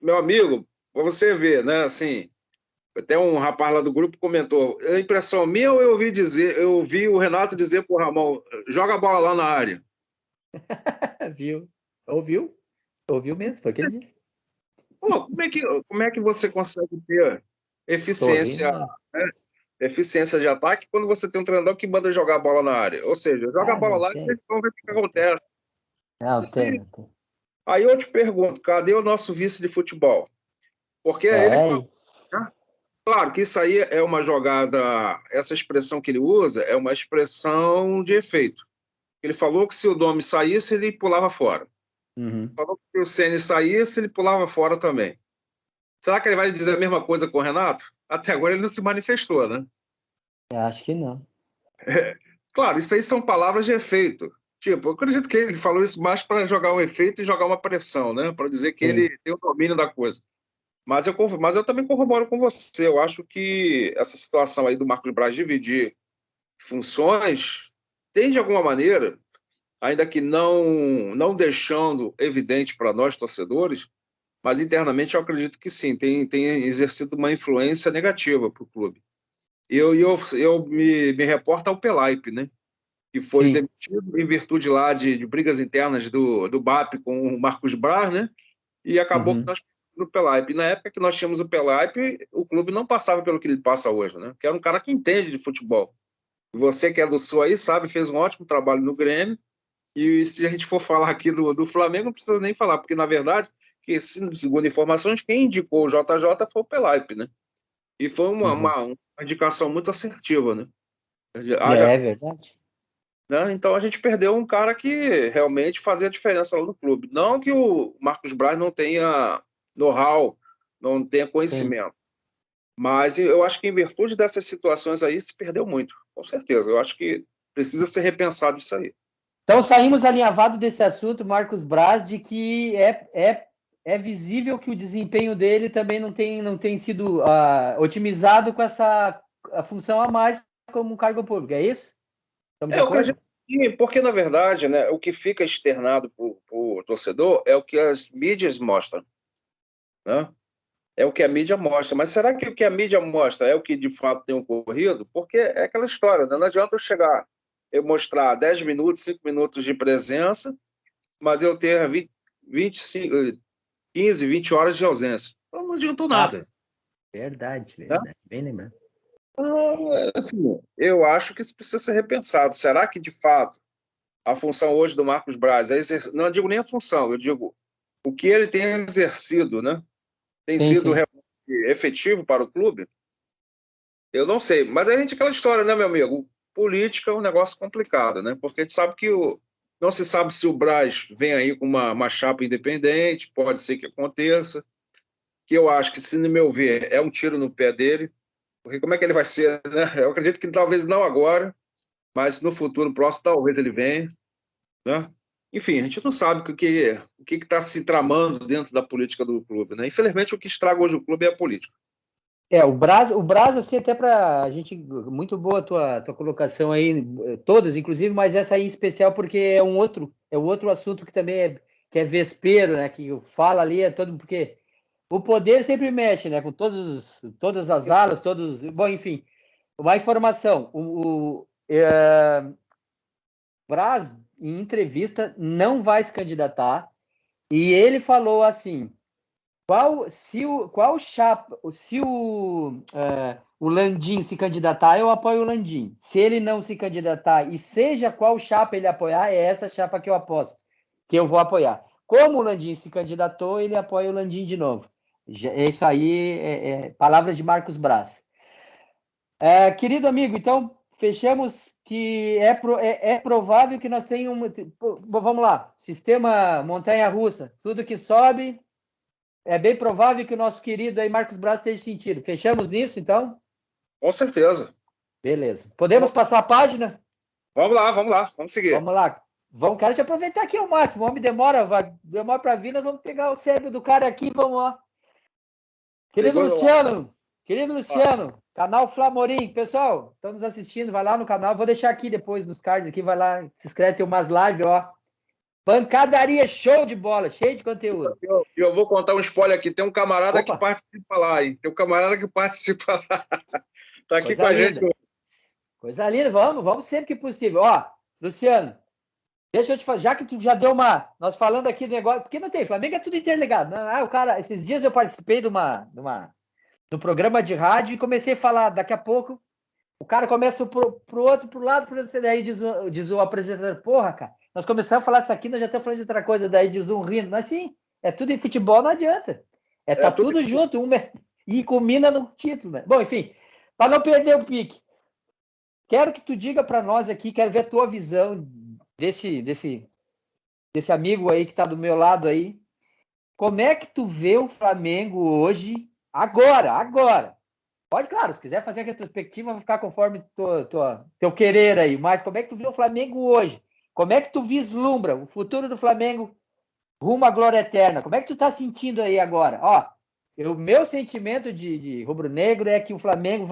meu amigo, para você ver, né? Assim, até um rapaz lá do grupo comentou. A impressão minha, eu ouvi o Renato dizer pro Ramon, joga a bola lá na área. Viu? Ouviu? Ouviu mesmo, foi o que ele disse. Pô, como é que você consegue ter Tô ouvindo, eficiência, né? né, eficiência de ataque quando você tem um treinador que manda jogar a bola na área? Ou seja, joga a Ah, bola não lá e tem. eles vão ver o que Não tem. acontece. Não tem, Se- não tem. Aí eu te pergunto, cadê o nosso vice de futebol? Porque é ele que É, falou, né? Claro que isso aí é uma jogada, essa expressão que ele usa é uma expressão de efeito. Ele falou que se o Domi saísse, ele pulava fora. uhum. Falou que se o Ceni saísse, ele pulava fora também. Será que ele vai dizer a mesma coisa com o Renato? Até agora ele não se manifestou, né? Eu acho que não. Claro, isso aí são palavras de efeito. Tipo, eu acredito que ele falou isso mais para jogar um efeito e jogar uma pressão, né? Para dizer que Sim. ele tem o domínio da coisa. Mas eu também corroboro com você. Eu acho que essa situação aí do Marcos Braz dividir funções tem, de alguma maneira, ainda que não deixando evidente para nós, torcedores, mas internamente eu acredito que sim, tem exercido uma influência negativa para o clube. Eu me reporto ao Pelaipe, né? Que foi Sim. demitido em virtude lá de brigas internas do BAP com o Marcos Braz, né? E acabou que Uhum. nós no Pelaipe. Na época que nós tínhamos o Pelaipe, o clube não passava pelo que ele passa hoje, né? Que era um cara que entende de futebol. E você que é do Sul aí sabe, fez um ótimo trabalho no Grêmio. E se a gente for falar aqui do Flamengo, não precisa nem falar, porque na verdade, segundo informações, quem indicou o JJ foi o Pelaipe, né? E foi Uhum. uma indicação muito assertiva, né? Haja, É verdade. né? Então a gente perdeu um cara que realmente fazia diferença lá no clube. Não que o Marcos Braz não tenha know-how, não tenha Sim. conhecimento, mas eu acho que em virtude dessas situações aí se perdeu muito, com certeza. Eu acho que precisa ser repensado isso aí. Então saímos alinhavados desse assunto, Marcos Braz, de que é visível que o desempenho dele também não tem sido otimizado com essa a função a mais como um cargo público. É isso? Estamos de Eu acredito acordo? que sim, porque na verdade, né, o que fica externado para o torcedor é o que as mídias mostram, né? É o que a mídia mostra. Mas será que o que a mídia mostra é o que de fato tem ocorrido? Porque é aquela história, né? Não adianta eu chegar, eu mostrar 10 minutos, 5 minutos de presença mas eu ter 15, 20 horas de ausência. Então não adiantou nada. Verdade, Né? bem lembrado. Assim, eu acho que isso precisa ser repensado. Será que, de fato, a função hoje do Marcos Braz não digo nem a função, eu digo o que ele tem exercido, né? Tem sido efetivo para o clube? Eu não sei, mas a gente aquela história, né, meu amigo? Política é um negócio complicado, né? Porque a gente sabe que não se sabe se o Braz vem aí com uma chapa independente, pode ser que aconteça, que eu acho que, se no meu ver, é um tiro no pé dele, porque como é que ele vai ser, né? Eu acredito que talvez não agora, mas no futuro próximo talvez ele venha, né? Enfim, a gente não sabe o que está se tramando dentro da política do clube, né? Infelizmente, o que estraga hoje o clube é a política. O Braz, assim, até para a gente, muito boa a tua colocação aí, todas, inclusive, mas essa aí em especial, porque é outro assunto que também que é vespeiro, né? Que fala ali, porque o poder sempre mexe, né? Com todas as alas, bom, enfim, uma informação, Braz, em entrevista, não vai se candidatar, e ele falou assim: se o Landim se candidatar, eu apoio o Landim. Se ele não se candidatar, e seja qual chapa ele apoiar, é essa chapa que eu aposto, que eu vou apoiar. Como o Landim se candidatou, ele apoia o Landim de novo. Isso aí palavras de Marcos Braz. Querido amigo, então fechamos que é provável que nós tenhamos. Vamos lá, sistema montanha-russa, tudo que sobe. É bem provável que o nosso querido aí Marcos Braz esteja sentido. Fechamos nisso, então? Com certeza. Beleza. Podemos passar a página? Vamos lá, vamos seguir. Vamos lá. Quero te aproveitar aqui ao máximo. O homem demora para vir, nós vamos pegar o cérebro do cara aqui, vamos lá. Querido Luciano, canal Flamorim. Pessoal, estão nos assistindo, vai lá no canal. Vou deixar aqui depois nos cards aqui, vai lá, se inscreve, tem umas lives, ó. Pancadaria show de bola, cheio de conteúdo. Eu vou contar um spoiler aqui. Tem um camarada Opa. que participa lá, hein? Tem um camarada que participa lá. Tá aqui Coisa com a linda. gente. Coisa linda, vamos sempre que possível. Ó, Luciano, deixa eu te falar, já que tu já deu nós falando aqui do negócio, porque não tem, Flamengo é tudo interligado. O cara, esses dias eu participei de um programa de rádio e comecei a falar, daqui a pouco, o cara começa pro outro, pro lado, daí diz o apresentador, porra, cara, nós começamos a falar disso aqui, nós já estamos falando de outra coisa, daí diz um rindo, mas sim, é tudo em futebol, não adianta. Tá tudo junto, e combina no título, né? Bom, enfim, para não perder o pique, quero que tu diga para nós aqui, quero ver a tua visão desse amigo aí que está do meu lado aí. Como é que tu vê o Flamengo hoje, agora? Pode, claro, se quiser fazer a retrospectiva, vai ficar conforme teu querer aí, mas como é que tu vê o Flamengo hoje? Como é que tu vislumbra o futuro do Flamengo rumo à glória eterna? Como é que tu tá sentindo aí agora? Ó, o meu sentimento de rubro-negro é que o Flamengo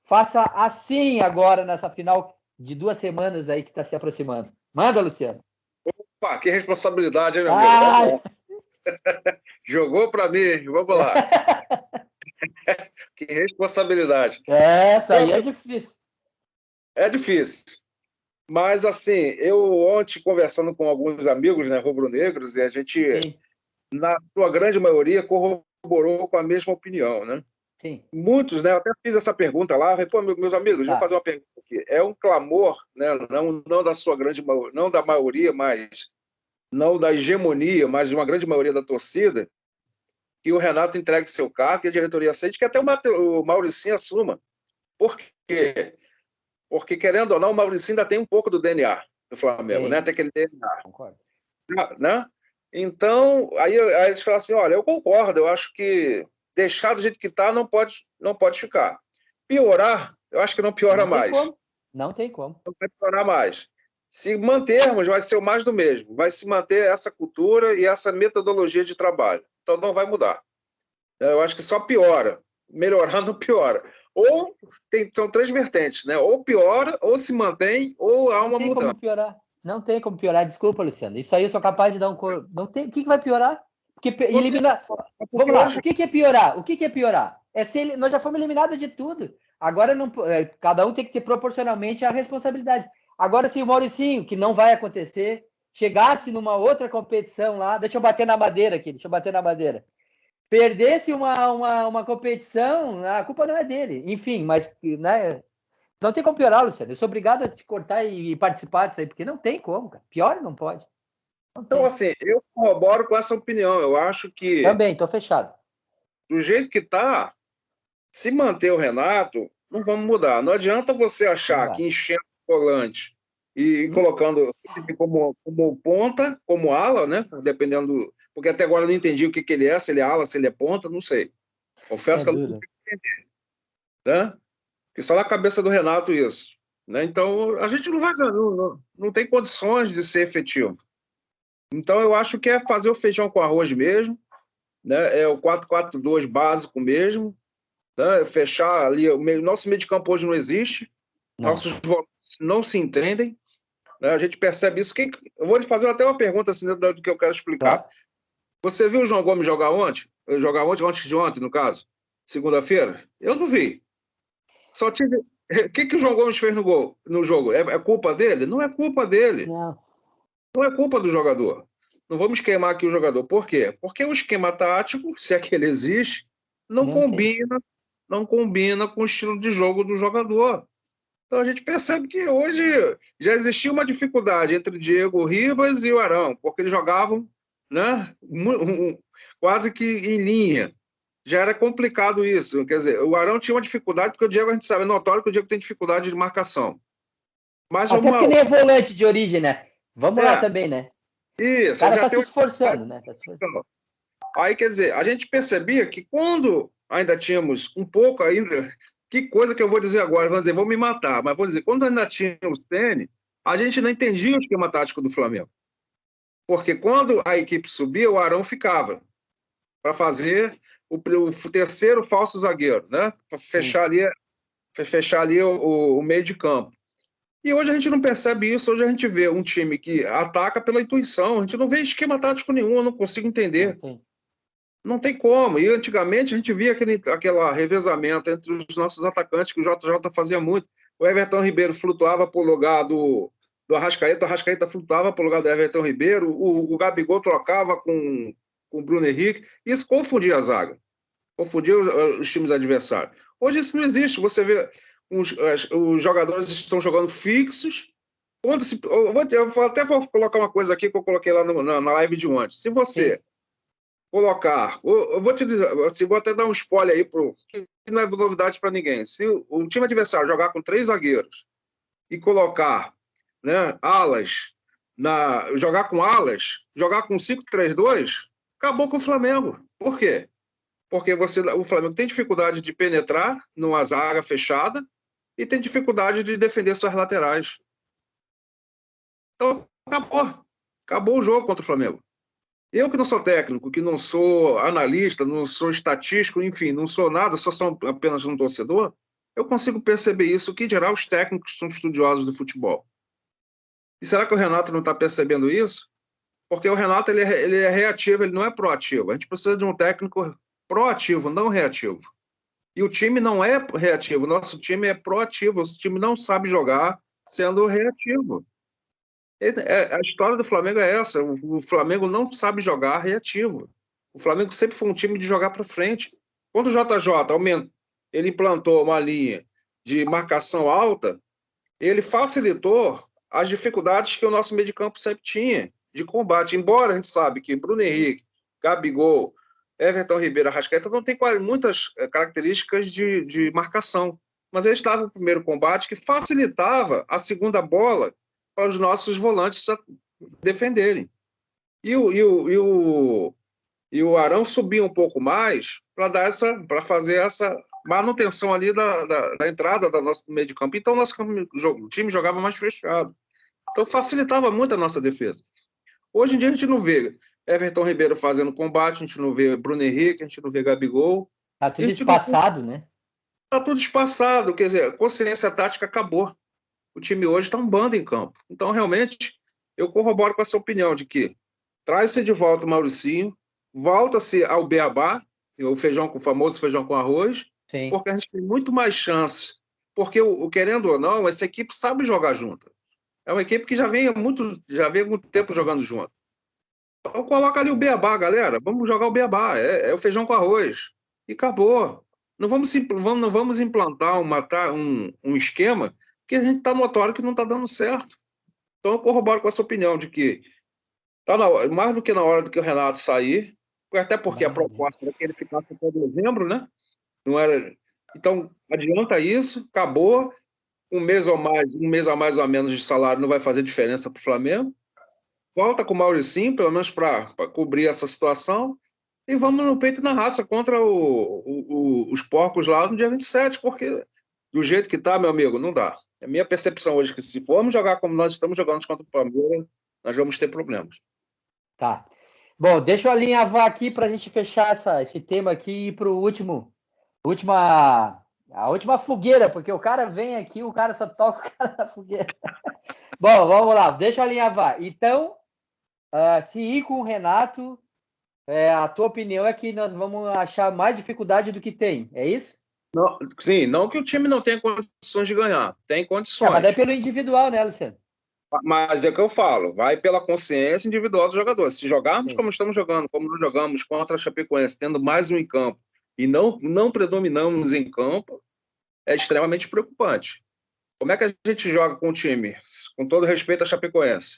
faça assim agora nessa final de 2 semanas aí que está se aproximando. Manda, Luciano. Opa, que responsabilidade, hein, meu amigo? Jogou para mim, vamos lá. Que responsabilidade. Essa aí é difícil. É difícil. Mas, assim, eu ontem, conversando com alguns amigos, né, rubro-negros, e a gente, sim, na sua grande maioria, corroborou com a mesma opinião, né? Sim. Muitos, né? Eu até fiz essa pergunta lá, falei, pô, meus amigos, vou fazer uma pergunta aqui. É um clamor, né? Não da sua grande maioria, não da maioria, mas não da hegemonia, mas de uma grande maioria da torcida, que o Renato entregue seu cargo, que a diretoria aceite, que até o Mauricinho assuma. Por quê? Porque, querendo ou não, o Mauricinho ainda tem um pouco do DNA do Flamengo, né? Tem aquele DNA. Concordo. Né? Então, aí eles falam assim, olha, eu concordo, eu acho que deixar do jeito que está não pode ficar. Piorar, eu acho que não piora mais. Não tem como. Não vai piorar mais. Se mantermos, vai ser o mais do mesmo. Vai se manter essa cultura e essa metodologia de trabalho. Então, não vai mudar. Eu acho que só piora. Melhorar não piora. Ou são 3 vertentes, né? Ou piora, ou se mantém, ou há uma mudança. Como piorar. Não tem como piorar, desculpa, Luciano. Isso aí eu sou capaz de dar um... Não tem... O que vai piorar? Porque eliminar... Vamos lá, o que é piorar? O que é piorar? Nós já fomos eliminados de tudo. Agora, não... cada um tem que ter proporcionalmente a responsabilidade. Agora, se o Mauricinho, que não vai acontecer, chegasse numa outra competição lá, deixa eu bater na madeira aqui, deixa eu bater na madeira. Perdesse uma competição, a culpa não é dele. Enfim, mas né, não tem como piorar, Luciano. Eu sou obrigado a te cortar e participar disso aí, porque não tem como, cara. Pior não pode. Não Então, tem. assim, eu corroboro com essa opinião. Eu acho que, Também, tô fechado. do jeito que está, se manter o Renato, não vamos mudar. Não adianta você achar que enchendo o volante e colocando como ponta, como ala, né? Dependendo. Porque até agora eu não entendi o que ele é, se ele é ala, se ele é ponta, não sei. Confesso que eu não consigo entender. Né? Que só na cabeça do Renato isso. Né? Então, a gente não vai não tem condições de ser efetivo. Então, eu acho que é fazer o feijão com arroz mesmo, né? É o 4-4-2 básico mesmo, né? Fechar ali. Nosso meio de campo hoje não existe, nossos volantes não se entendem, né? A gente percebe isso. Eu vou lhe fazer até uma pergunta assim, do que eu quero explicar. Claro. Você viu o João Gomes jogar ontem? Jogar ontem, antes de ontem, no caso? Segunda-feira? Eu não vi. Só tive. O que o João Gomes fez no jogo? É culpa dele? Não é culpa dele. Não é culpa do jogador. Não vamos queimar aqui o jogador. Por quê? Porque o esquema tático, se é que ele existe, não combina com o estilo de jogo do jogador. Então a gente percebe que hoje já existia uma dificuldade entre Diego Ribas e o Arão, porque eles jogavam, né, quase que em linha. Já era complicado isso. Quer dizer, o Arão tinha uma dificuldade, porque o Diego, a gente sabe, é notório que o Diego tem dificuldade de marcação. Mas até porque nem é volante de origem, né? Vamos lá também, né? Isso. O cara tá se esforçando, né? Aí, quer dizer, a gente percebia que quando ainda tínhamos um pouco ainda... Que coisa que eu vou dizer agora, vamos dizer, vou me matar, mas vou dizer, quando ainda tínhamos Ceni, a gente não entendia o esquema tático do Flamengo. Porque quando a equipe subia, o Arão ficava para fazer o terceiro falso zagueiro, né? Para fechar ali o meio de campo. E hoje a gente não percebe isso, hoje a gente vê um time que ataca pela intuição, a gente não vê esquema tático nenhum, eu não consigo entender. Não tem como. E antigamente a gente via aquele revezamento entre os nossos atacantes, que o JJ fazia muito. O Everton Ribeiro flutuava para o lugar do Arrascaeta, o Arrascaeta flutuava para o lugar do Everton Ribeiro, o Gabigol trocava com o Bruno Henrique. Isso confundia a zaga, confundia os times adversários. Hoje isso não existe. Você vê os jogadores estão jogando fixos. Eu vou colocar uma coisa aqui que eu coloquei lá na live de ontem. Se você colocar, eu vou te dizer, assim, vou até dar um spoiler aí, que não é novidade para ninguém. Se o time adversário jogar com 3 zagueiros e colocar, né, jogar com alas, jogar com 5-3-2, acabou com o Flamengo. Por quê? Porque o Flamengo tem dificuldade de penetrar numa zaga fechada e tem dificuldade de defender suas laterais. Então, acabou o jogo contra o Flamengo. Eu que não sou técnico, que não sou analista, não sou estatístico, enfim, não sou nada, sou apenas um torcedor, eu consigo perceber isso, que em geral os técnicos são estudiosos do futebol. E será que o Renato não está percebendo isso? Porque o Renato ele é reativo, ele não é proativo. A gente precisa de um técnico proativo, não reativo. E o time não é reativo, o nosso time é proativo, o time não sabe jogar sendo reativo. A história do Flamengo é essa, o Flamengo não sabe jogar reativo. O Flamengo sempre foi um time de jogar para frente. Quando o JJ ele implantou uma linha de marcação alta, ele facilitou as dificuldades que o nosso meio de campo sempre tinha de combate. Embora a gente sabe que Bruno Henrique, Gabigol, Everton Ribeiro, Arrascaeta não tem muitas características de marcação, mas eles estavam no primeiro combate que facilitava a segunda bola para os nossos volantes defenderem. E o Arão subia um pouco mais para fazer essa manutenção ali da entrada do nosso meio de campo. Então, o time jogava mais fechado. Então, facilitava muito a nossa defesa. Hoje em dia, a gente não vê Everton Ribeiro fazendo combate, a gente não vê Bruno Henrique, a gente não vê Gabigol. Tá tudo espaçado, né? Tá tudo espaçado, quer dizer, a consciência tática acabou. O time hoje está um bando em campo. Então, realmente, eu corroboro com essa opinião de que traz-se de volta o Mauricinho, volta-se ao beabá, o famoso feijão com arroz, Sim. Porque a gente tem muito mais chance. Porque, querendo ou não, essa equipe sabe jogar junto. É uma equipe que já vem há muito tempo jogando junto. Então coloca ali o beabá, galera. Vamos jogar o beabá. É o feijão com arroz. E acabou. Não vamos implantar um esquema que a gente está notório que não está dando certo. Então eu corroboro com essa opinião de que está mais do que na hora do que o Renato sair, até porque a proposta era que ele ficasse até dezembro, né? Não era. Então, adianta isso, acabou. Um mês a mais ou menos de salário não vai fazer diferença para o Flamengo. Volta com o Mauricinho, pelo menos para cobrir essa situação. E vamos no peito e na raça contra os porcos lá no dia 27, porque do jeito que tá, meu amigo, não dá. A minha percepção hoje é que se formos jogar como nós estamos jogando contra o Palmeiras, nós vamos ter problemas. Tá. Bom, deixa eu alinhavar aqui para a gente fechar esse tema aqui e ir para a última fogueira, porque o cara vem aqui, o cara só toca o cara na fogueira. Bom, vamos lá, deixa eu alinhavar. Então, se ir com o Renato, a tua opinião é que nós vamos achar mais dificuldade do que tem, é isso? Não, sim, não que o time não tenha condições de ganhar, tem condições. Mas é pelo individual, né, Luciano? Mas é o que eu falo, vai pela consciência individual dos jogadores. Se jogarmos como estamos jogando, como nós jogamos contra a Chapecoense, tendo mais um em campo, e não predominamos em campo, é extremamente preocupante. Como é que a gente joga com o time, com todo respeito à Chapecoense,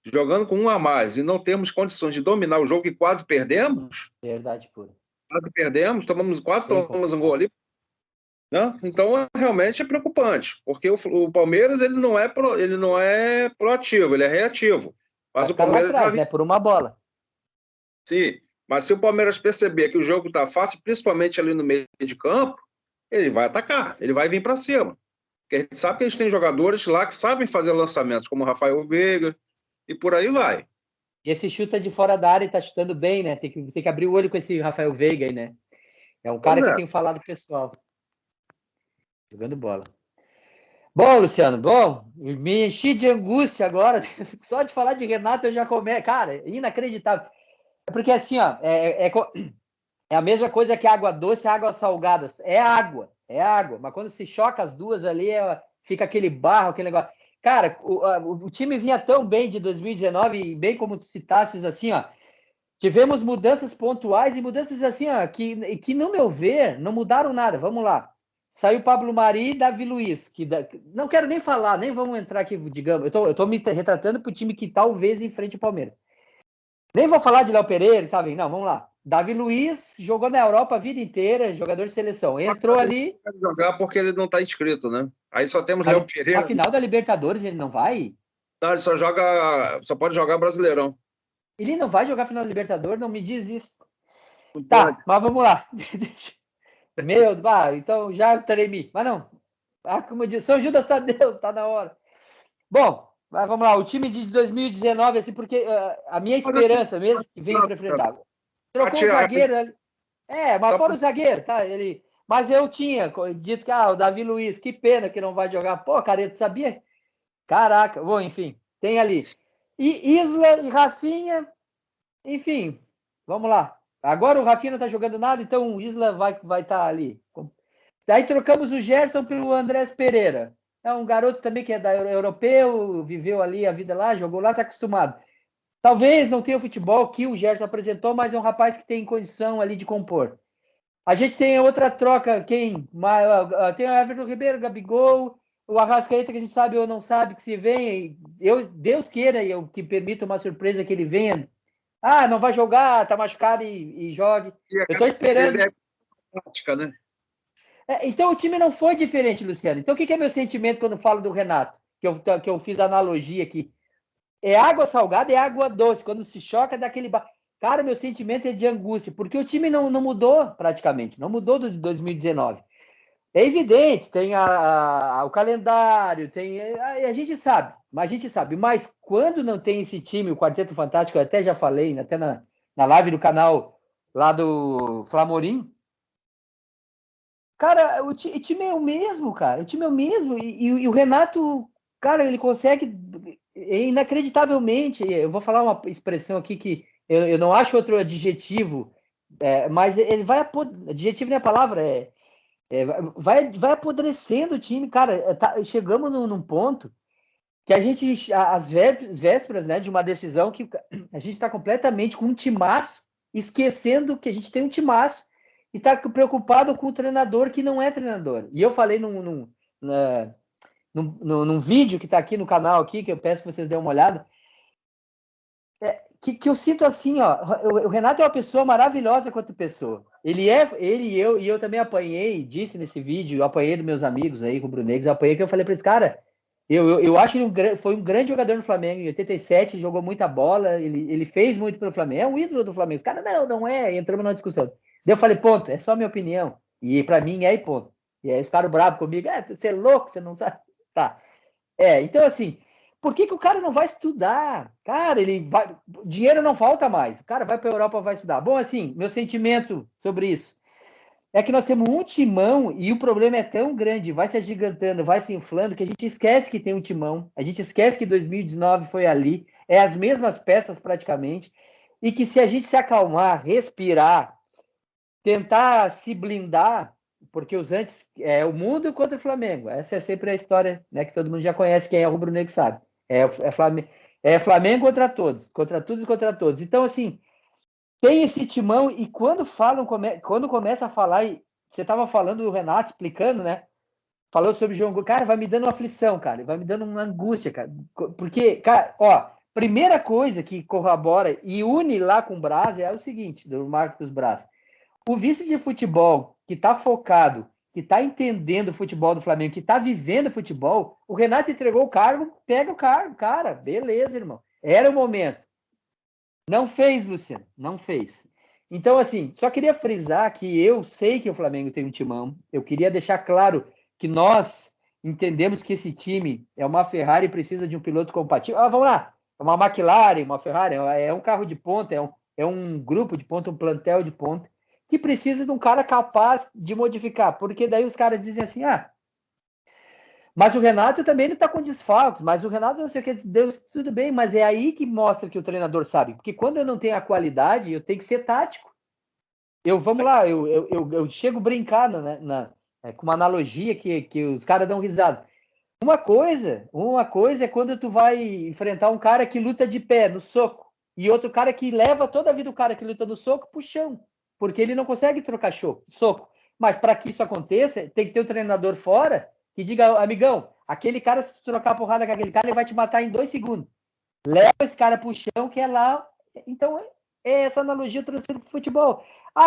jogando com um a mais e não temos condições de dominar o jogo e quase perdemos? Verdade pura. Quase perdemos, quase tomamos um gol ali. Né? Então, realmente é preocupante, porque o Palmeiras ele não é proativo, ele é reativo. Mas Vai o ficar lá Palmeiras atrás, né? Por uma bola. Sim, mas se o Palmeiras perceber que o jogo está fácil, principalmente ali no meio de campo, ele vai atacar, ele vai vir para cima. Porque a gente sabe que eles têm jogadores lá que sabem fazer lançamentos, como o Rafael Veiga, e por aí vai. E esse chuta de fora da área e tá chutando bem, né? Tem que abrir o olho com esse Rafael Veiga aí, né? É um cara que eu tenho falado pessoal. Jogando bola. Bom, Luciano, me enchi de angústia agora. Só de falar de Renato eu já começo. Cara, inacreditável. Porque assim, ó, é a mesma coisa que água doce e água salgada. É água. Mas quando se choca as duas ali, fica aquele barro, aquele negócio. Cara, o time vinha tão bem de 2019, e bem como tu citasses assim, ó. Tivemos mudanças pontuais e mudanças assim, ó, que no meu ver, não mudaram nada. Vamos lá. Saiu Pablo Mari e Davi Luiz. Não quero nem falar, nem vamos entrar aqui, digamos. Eu tô me retratando para o time que talvez enfrente o Palmeiras. Nem vou falar de Léo Pereira, sabe? Não, vamos lá. Davi Luiz jogou na Europa a vida inteira, jogador de seleção. Entrou ali. Não pode jogar porque ele não está inscrito, né? Aí só temos Léo Pereira. Na final da Libertadores ele não vai? Não, ele só pode jogar Brasileirão. Ele não vai jogar final da Libertadores? Não me diz isso. Tá, mas vamos lá. Então já tremi. Mas não. Como eu disse, São Judas Tadeu, tá na hora. Bom, mas vamos lá. O time de 2019, assim, porque a minha esperança mesmo que venha para enfrentar. Trocou o zagueiro. Mas fora o zagueiro, tá? Mas eu tinha dito que o Davi Luiz, que pena que não vai jogar. Pô, cara, tu sabia? Caraca. Bom, enfim, tem ali. E Isla e Rafinha, enfim, vamos lá. Agora o Rafinha não tá jogando nada, então o Isla vai estar ali. Daí trocamos o Gerson pelo Andrés Pereira. É um garoto também que é europeu, viveu ali a vida lá, jogou lá, tá acostumado. Talvez não tenha o futebol que o Gerson apresentou, mas é um rapaz que tem condição ali de compor. A gente tem outra troca, tem o Everton Ribeiro, Gabigol, o Arrascaeta, que a gente sabe ou não sabe que se vem. Deus queira que permita uma surpresa que ele venha. Não vai jogar, tá machucado e jogue. Eu tô esperando. É prática, né? Então o time não foi diferente, Luciano. Então o que é meu sentimento quando eu falo do Renato? Que eu fiz a analogia aqui. É água salgada, é água doce. Quando se choca, dá aquele... Cara, meu sentimento é de angústia, porque o time não mudou praticamente, não mudou do 2019. É evidente, tem o calendário, a gente sabe, mas quando não tem esse time, o Quarteto Fantástico, eu até já falei, até na live do canal lá do Flamorim, cara, o time é o mesmo, cara, o time é o mesmo, e o Renato, cara, ele consegue, inacreditavelmente, eu vou falar uma expressão aqui que eu não acho outro adjetivo, mas ele vai, adjetivo não é a palavra, vai apodrecendo o time, cara, chegamos num ponto que a gente, às vésperas, né, de uma decisão que a gente está completamente com um timaço, esquecendo que a gente tem um timaço e está preocupado com o treinador que não é treinador. E eu falei num vídeo que está aqui no canal, aqui, que eu peço que vocês dêem uma olhada, que eu sinto assim, ó, o Renato é uma pessoa maravilhosa quanto pessoa. Ele e eu também apanhei, disse nesse vídeo, eu apanhei dos meus amigos aí, rubro-negros, eu apanhei que eu falei para esse cara, eu acho que ele foi um grande jogador no Flamengo, em 87 ele jogou muita bola, ele fez muito pelo Flamengo, é um ídolo do Flamengo. Os caras, não é, entramos numa discussão. Daí eu falei, ponto, é só minha opinião. E para mim é e ponto. E aí eles ficaram bravos comigo, você é louco, você não sabe. Tá. Então assim, por que o cara não vai estudar? Cara, dinheiro não falta mais. O cara vai para a Europa, vai estudar. Bom, assim, meu sentimento sobre isso é que nós temos um timão e o problema é tão grande, vai se agigantando, vai se inflando, que a gente esquece que tem um timão, a gente esquece que 2019 foi ali, é as mesmas peças praticamente, e que se a gente se acalmar, respirar, tentar se blindar, porque os antes é o mundo contra o Flamengo. Essa é sempre a história, né, que todo mundo já conhece, quem é rubro-negro sabe. É Flamengo contra todos, contra tudo e contra todos. Então, assim, tem esse timão e quando quando começa a falar, e você estava falando do Renato, explicando, né? Falou sobre o João Gomes, cara, vai me dando uma aflição, cara, vai me dando uma angústia, cara. Porque, cara, ó, primeira coisa que corrobora e une lá com o Braz é o seguinte, do Marcos Braz. O vice de futebol que está focado, que está entendendo o futebol do Flamengo, que está vivendo o futebol, o Renato entregou o cargo, pega o cargo, cara, beleza, irmão. Era o momento. Não fez, Luciano, não fez. Então, assim, só queria frisar que eu sei que o Flamengo tem um timão. Eu queria deixar claro que nós entendemos que esse time é uma Ferrari e precisa de um piloto compatível. Vamos lá, é uma McLaren, uma Ferrari, é um carro de ponta, é um grupo de ponta, um plantel de ponta, que precisa de um cara capaz de modificar. Porque daí os caras dizem assim, mas o Renato também não está com desfalques, mas o Renato não sei o que, Deus, tudo bem, mas é aí que mostra que o treinador sabe. Porque quando eu não tenho a qualidade, eu tenho que ser tático. Vamos lá, eu chego brincando, né, com uma analogia que os caras dão risada. Uma coisa é quando tu vai enfrentar um cara que luta de pé, no soco, e outro cara que leva toda a vida o cara que luta no soco pro chão, porque ele não consegue trocar soco. Mas para que isso aconteça, tem que ter o treinador fora que diga, amigão, aquele cara, se tu trocar porrada com aquele cara, ele vai te matar em 2 segundos. Leva esse cara pro chão, que é lá. Então, é essa analogia eu transfiro pro futebol.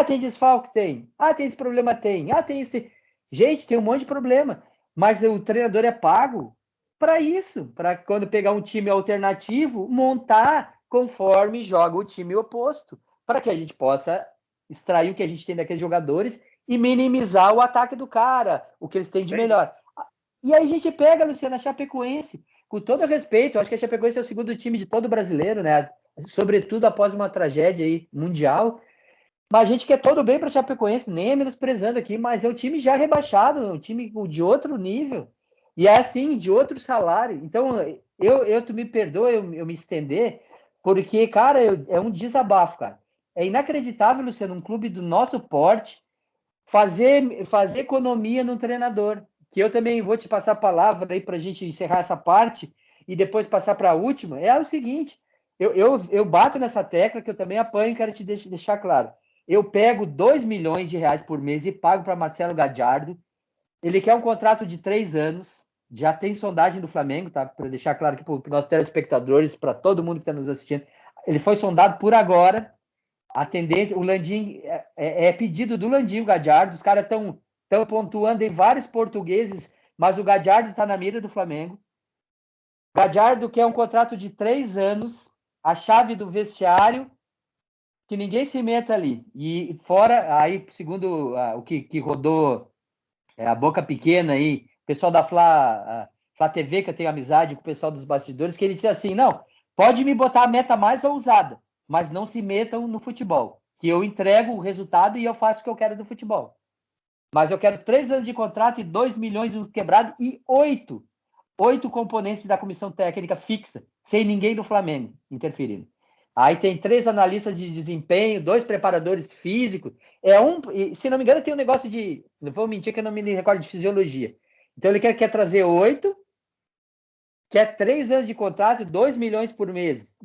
Tem desfalque? Tem. Tem esse problema? Tem. Tem esse... Gente, tem um monte de problema. Mas o treinador é pago para isso, para quando pegar um time alternativo, montar conforme joga o time oposto, para que a gente possa extrair o que a gente tem daqueles jogadores e minimizar o ataque do cara, o que eles têm de melhor. E aí a gente pega, Luciano, a Chapecoense, com todo respeito, eu acho que a Chapecoense é o segundo time de todo brasileiro, né? Sobretudo após uma tragédia aí mundial. Mas a gente quer todo bem para a Chapecoense, nem menosprezando aqui, mas é um time já rebaixado, um time de outro nível. E é assim, de outro salário. Então, tu me perdoa eu me estender, porque, cara, é um desabafo, cara. É inacreditável, Luciano, um clube do nosso porte fazer economia no treinador. Que eu também vou te passar a palavra aí para a gente encerrar essa parte e depois passar para a última. É o seguinte, eu bato nessa tecla que eu também apanho e quero te deixar claro. Eu pego 2 milhões de reais por mês e pago para Marcelo Gadiardo. Ele quer um contrato de 3 anos. Já tem sondagem do Flamengo, tá? Para deixar claro aqui para os nossos telespectadores, para todo mundo que está nos assistindo. Ele foi sondado por agora. A tendência, o Landim é pedido do Landim, o Gadiardo. Os caras estão pontuando em vários portugueses, mas o Gadiardo está na mira do Flamengo. Gadiardo quer um contrato de 3 anos, a chave do vestiário, que ninguém se meta ali. E fora, aí, segundo o que rodou a boca pequena aí, o pessoal da Flá TV, que eu tenho amizade com o pessoal dos bastidores, que ele disse assim, não, pode me botar a meta mais ousada, mas não se metam no futebol, que eu entrego o resultado e eu faço o que eu quero do futebol. Mas eu quero 3 anos de contrato e 2 milhões quebrado e 8 componentes da comissão técnica fixa, sem ninguém do Flamengo interferindo. Aí tem 3 analistas de desempenho, 2 preparadores físicos. Se não me engano, tem um negócio de... Não vou mentir que eu não me recordo de fisiologia. Então ele quer trazer 8 quer 3 anos de contrato e 2 milhões por mês.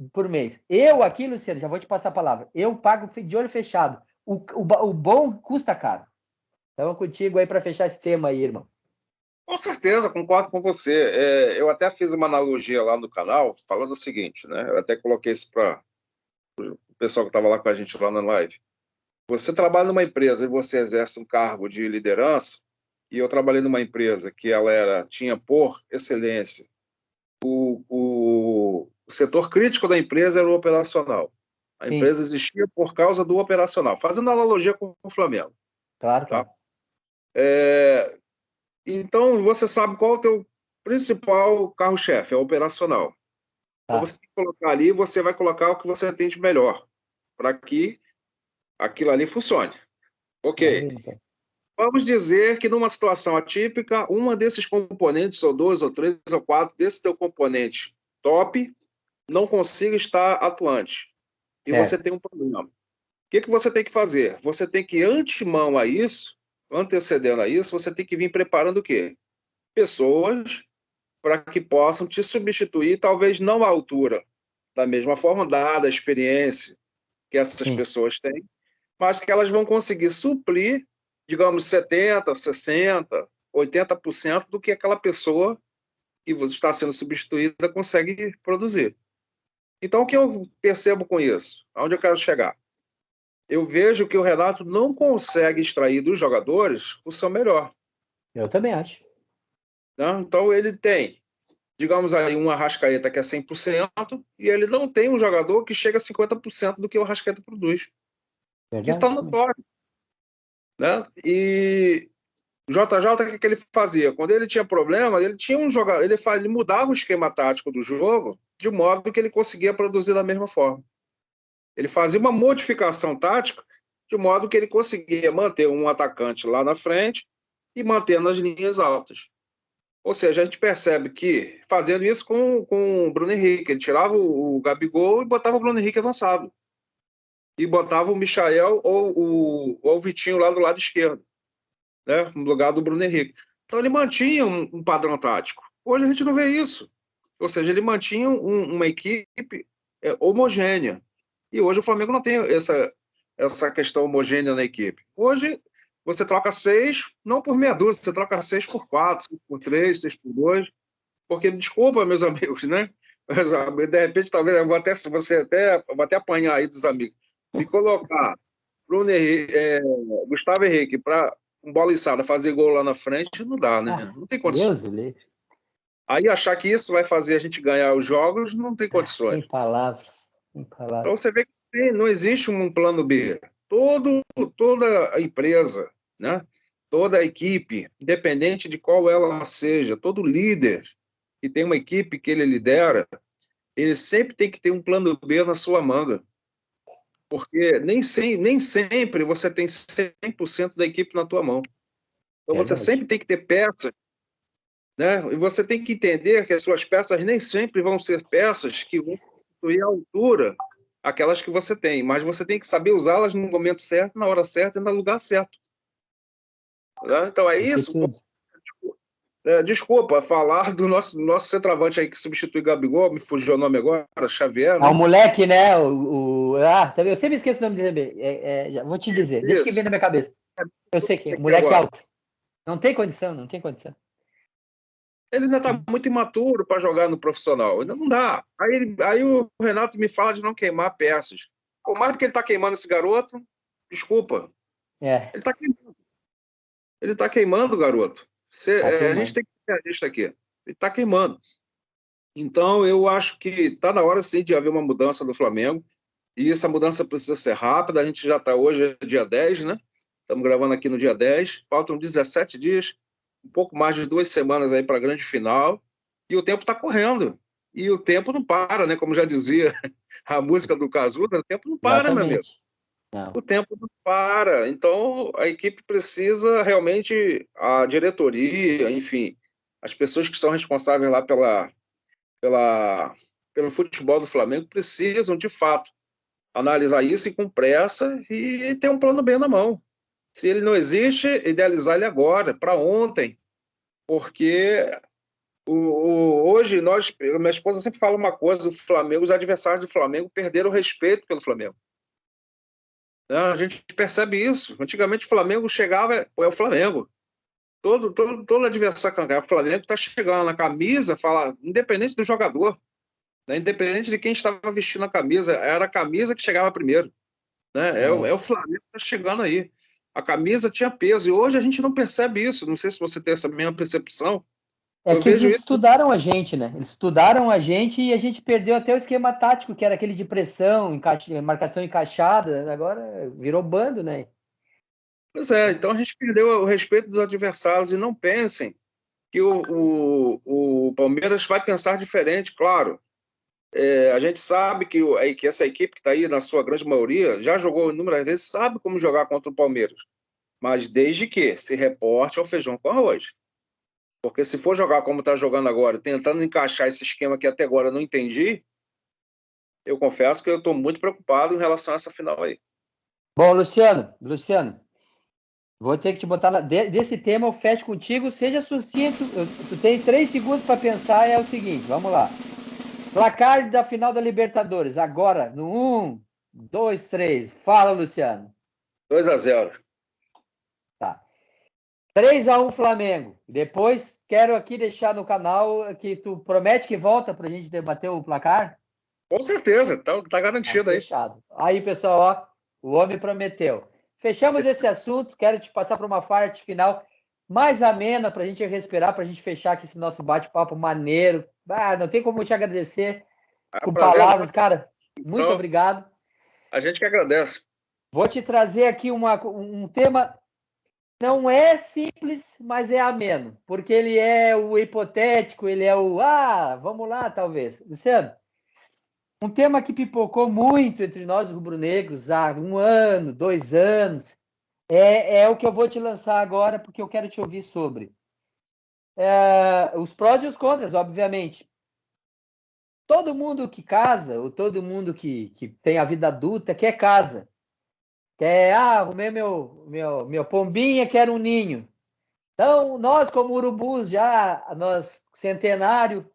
Eu aqui, Luciano, já vou te passar a palavra. Eu pago de olho fechado. O bom custa caro. Então, contigo aí para fechar esse tema aí, irmão. Com certeza, concordo com você. Eu até fiz uma analogia lá no canal, falando o seguinte, né? Eu até coloquei isso para o pessoal que estava lá com a gente lá na live. Você trabalha numa empresa e você exerce um cargo de liderança, e eu trabalhei numa empresa que ela tinha por excelência o setor crítico da empresa era o operacional. A Sim, empresa existia por causa do operacional, fazendo analogia com o Flamengo. claro, Tá? claro. Então, você sabe qual é o teu principal carro-chefe, é o operacional. Então, Tá. você tem que colocar ali, você vai colocar o que você tem de melhor, para que aquilo ali funcione. Ok. Maravilha, então. Vamos dizer que numa situação atípica, uma desses componentes, ou 2, ou 3, ou 4, desse teu componente top, não consiga estar atuante. E você Certo. tem um problema. O que você tem que fazer? Você tem que, antemão a isso, antecedendo a isso, você tem que vir preparando o quê? Pessoas para que possam te substituir, talvez não à altura, da mesma forma, dada a experiência que essas Sim. pessoas têm, mas que elas vão conseguir suprir, digamos, 70%, 60%, 80% do que aquela pessoa que está sendo substituída consegue produzir. Então, o que eu percebo com isso? Aonde eu quero chegar? Eu vejo que o Renato não consegue extrair dos jogadores o seu melhor. Eu também acho. Né? Então, ele tem, digamos aí, um Arrascaeta que é 100%, e ele não tem um jogador que chega a 50% do que o Arrascaeta produz. Isso está Verdade também. notório. Né? E o JJ, o que ele fazia? Quando ele tinha problema, ele tinha um jogador, ele mudava o esquema tático do jogo de modo que ele conseguia produzir da mesma forma. Ele fazia uma modificação tática de modo que ele conseguia manter um atacante lá na frente e mantendo as linhas altas. Ou seja, a gente percebe que fazendo isso com o Bruno Henrique, ele tirava o Gabigol e botava o Bruno Henrique avançado. E botava o Michael ou o Vitinho lá do lado esquerdo, né, no lugar do Bruno Henrique. Então ele mantinha um padrão tático. Hoje a gente não vê isso. Ou seja, ele mantinha uma equipe homogênea. E hoje o Flamengo não tem essa questão homogênea na equipe. Hoje você troca 6, não por meia dúzia, você troca 6 por 4, 6 por 3, 6 por 2. Porque, desculpa, meus amigos, né? Mas, de repente, talvez eu vou até apanhar aí dos amigos. Me colocar Bruno Henrique, Gustavo Henrique para um bola içada fazer gol lá na frente, não dá, né? Ah, Não tem condições. Deus o livre. Aí achar que isso vai fazer a gente ganhar os jogos, não tem condições. Sem palavras. Sem Então palavras. você vê que não existe um plano B. Toda a empresa, né? Toda a equipe, independente de qual ela seja, todo líder que tem uma equipe que ele lidera, ele sempre tem que ter um plano B na sua manga. Porque nem sempre você tem 100% da equipe na tua mão. Então você Verdade. sempre tem que ter peças, né? E você tem que entender que as suas peças nem sempre vão ser peças que vão constituir a altura aquelas que você tem, mas você tem que saber usá-las no momento certo, na hora certa e no lugar certo. Né? Então é Isso isso. tudo. Desculpa, falar do nosso centroavante aí que substitui Gabigol, me fugiu o nome agora, Xavier, Ah, o né? moleque, né? Também, eu sempre esqueço o nome dele. Vou te dizer. Deixa que Isso. vem na minha cabeça. Eu sei que é. Moleque Agora, alto. Não tem condição, não tem condição. ele ainda está muito imaturo para jogar no profissional, ainda não dá. Aí o Renato me fala de não queimar peças. Por mais do que ele está queimando esse garoto, desculpa, É, ele está queimando. Ele está queimando o garoto. tá A gente queimando. tem que ser realista aqui. Ele está queimando. Então, eu acho que está na hora, sim, de haver uma mudança no Flamengo. E essa mudança precisa ser rápida. A gente já está hoje, é dia 10, né? Estamos gravando aqui no dia 10. Faltam 17 dias, um pouco mais de 2 semanas aí para a grande final. E o tempo está correndo. E o tempo não para, né? Como já dizia a música do Cazuza, o tempo não para, meu amigo. Exatamente. Não. O tempo não para. Então, a equipe precisa realmente, a diretoria, enfim, as pessoas que estão responsáveis lá pelo futebol do Flamengo precisam, de fato, analisar isso e com pressa e ter um plano B na mão. Se ele não existe, idealizar ele agora, para ontem, porque Hoje, minha esposa sempre fala uma coisa: o Flamengo, os adversários do Flamengo perderam o respeito pelo Flamengo. Né? A gente percebe isso. Antigamente o Flamengo chegava, é o Flamengo. Todo adversário que o Flamengo está chegando na camisa, fala, independente do jogador, né? Independente de quem estava vestindo a camisa, era a camisa que chegava primeiro. Né? É o Flamengo que está chegando aí. A camisa tinha peso, e hoje a gente não percebe isso. Não sei se você tem essa mesma percepção. É Eu que eles vejo isso. estudaram a gente, né? Eles estudaram a gente e a gente perdeu até o esquema tático, que era aquele de pressão, marcação encaixada. Agora virou bando, né? Pois é, então a gente perdeu o respeito dos adversários, e não pensem que o Palmeiras vai pensar diferente, claro. A gente sabe que essa equipe que está aí, na sua grande maioria, já jogou inúmeras vezes, sabe como jogar contra o Palmeiras. Mas desde que se reporte ao feijão com arroz. Porque se for jogar como está jogando agora, tentando encaixar esse esquema que até agora eu não entendi, eu confesso que eu estou muito preocupado em relação a essa final aí. Bom, Luciano, vou ter que te botar desse tema, eu fecho contigo, seja sucinto. Tu tem 3 segundos para pensar, é o seguinte, vamos lá. Placar da final da Libertadores, agora, no 1, 2, 3. Fala, Luciano. 2-0. Tá. 3-1 Flamengo. Depois, quero aqui deixar no canal que tu promete que volta para a gente debater o placar? Com certeza, tá garantido aí. Fechado. Aí, pessoal, ó, o homem prometeu. Fechamos esse assunto, quero te passar para uma parte final mais amena para a gente respirar, para a gente fechar aqui esse nosso bate-papo maneiro. Não tem como eu te agradecer com palavras, cara. Muito obrigado. A gente que agradece. Vou te trazer aqui um tema, não é simples, mas é ameno, porque ele é o hipotético, ele é o vamos lá, talvez. Luciano, um tema que pipocou muito entre nós rubro-negros há 1 ano, 2 anos, é o que eu vou te lançar agora, porque eu quero te ouvir sobre. Os prós e os contras, obviamente. Todo mundo que casa, ou todo mundo que tem a vida adulta, quer casa. Arrumei meu pombinha, quero um ninho. Então, nós, como urubus, nós, centenário,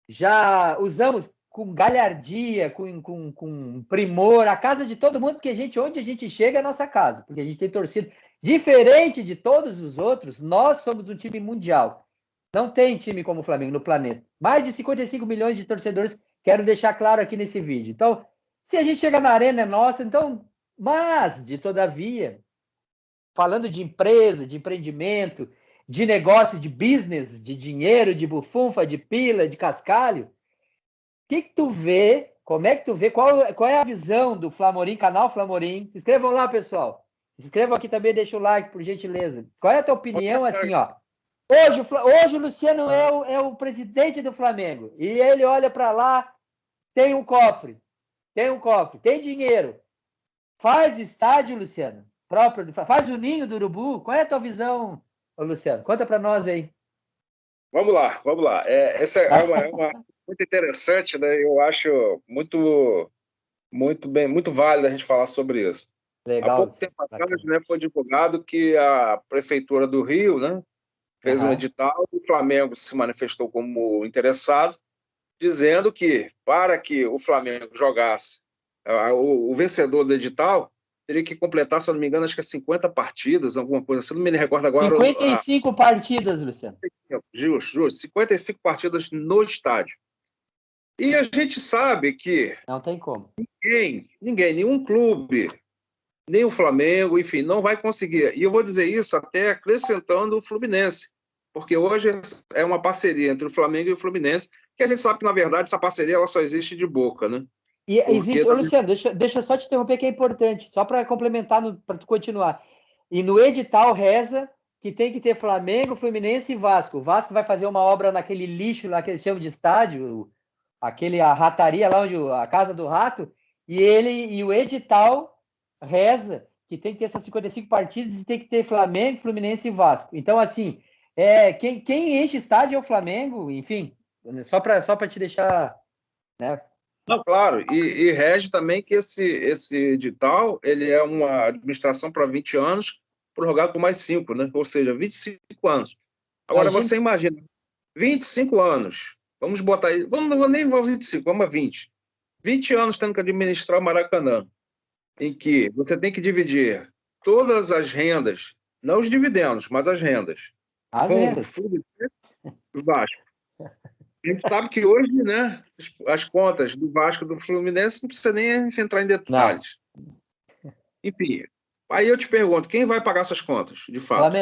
já usamos com galhardia, com primor, a casa de todo mundo, porque onde a gente chega é a nossa casa, porque a gente tem torcido. Diferente de todos os outros, nós somos um time mundial. Não tem time como o Flamengo no planeta. Mais de 55 milhões de torcedores, quero deixar claro aqui nesse vídeo. Então, se a gente chega na arena, é nossa. Então, mas, de todavia, falando de empresa, de empreendimento, de negócio, de business, de dinheiro, de bufunfa, de pila, de cascalho, o que tu vê? Como é que tu vê? Qual é a visão do Flamorim, canal Flamorim? Se inscrevam lá, pessoal. Se inscrevam aqui também, deixa o like, por gentileza. Qual é a tua opinião, assim, ó? Hoje o Luciano é o presidente do Flamengo. E ele olha para lá, tem um cofre, tem dinheiro. Faz estádio, Luciano, próprio, faz o ninho do urubu. Qual é a tua visão, Luciano? Conta para nós aí. Vamos lá. Essa é uma muito interessante, né? Eu acho muito válido a gente falar sobre isso. Legal. Há pouco tempo atrás, né, foi divulgado que a Prefeitura do Rio, né, fez um edital, e o Flamengo se manifestou como interessado, dizendo que, para que o Flamengo jogasse, o vencedor do edital teria que completar, se não me engano, acho que 50 partidas, alguma coisa assim, não me recordo agora. 55 partidas, Luciano. Justo, 55 partidas no estádio. E a gente sabe que não tem como. Ninguém, nenhum clube, nem o Flamengo, enfim, não vai conseguir. E eu vou dizer isso até acrescentando o Fluminense, porque hoje é uma parceria entre o Flamengo e o Fluminense, que a gente sabe que, na verdade, essa parceria ela só existe de boca, né? E existe, Luciano, deixa só te interromper, que é importante, só para complementar, para tu continuar. E no edital reza que tem que ter Flamengo, Fluminense e Vasco. O Vasco vai fazer uma obra naquele lixo lá que eles chamam de estádio, a rataria lá onde a casa do rato, e o edital reza que tem que ter essas 55 partidas e tem que ter Flamengo, Fluminense e Vasco. Então, assim, quem enche estádio é o Flamengo, enfim, só para te deixar, né? Não, claro, e rege também que esse edital ele é uma administração para 20 anos, prorrogado por mais 5, né? Ou seja, 25 anos. Agora, você imagina, 25 anos. Vamos botar aí. Não vou nem 25, vamos a 20. 20 anos tendo que administrar o Maracanã, em que você tem que dividir todas as rendas, não os dividendos, mas as rendas, As com o rendas. Fluminense e o Vasco. A gente sabe que hoje, né, as contas do Vasco e do Fluminense não precisa nem entrar em detalhes. Enfim, aí eu te pergunto, quem vai pagar essas contas, de fato?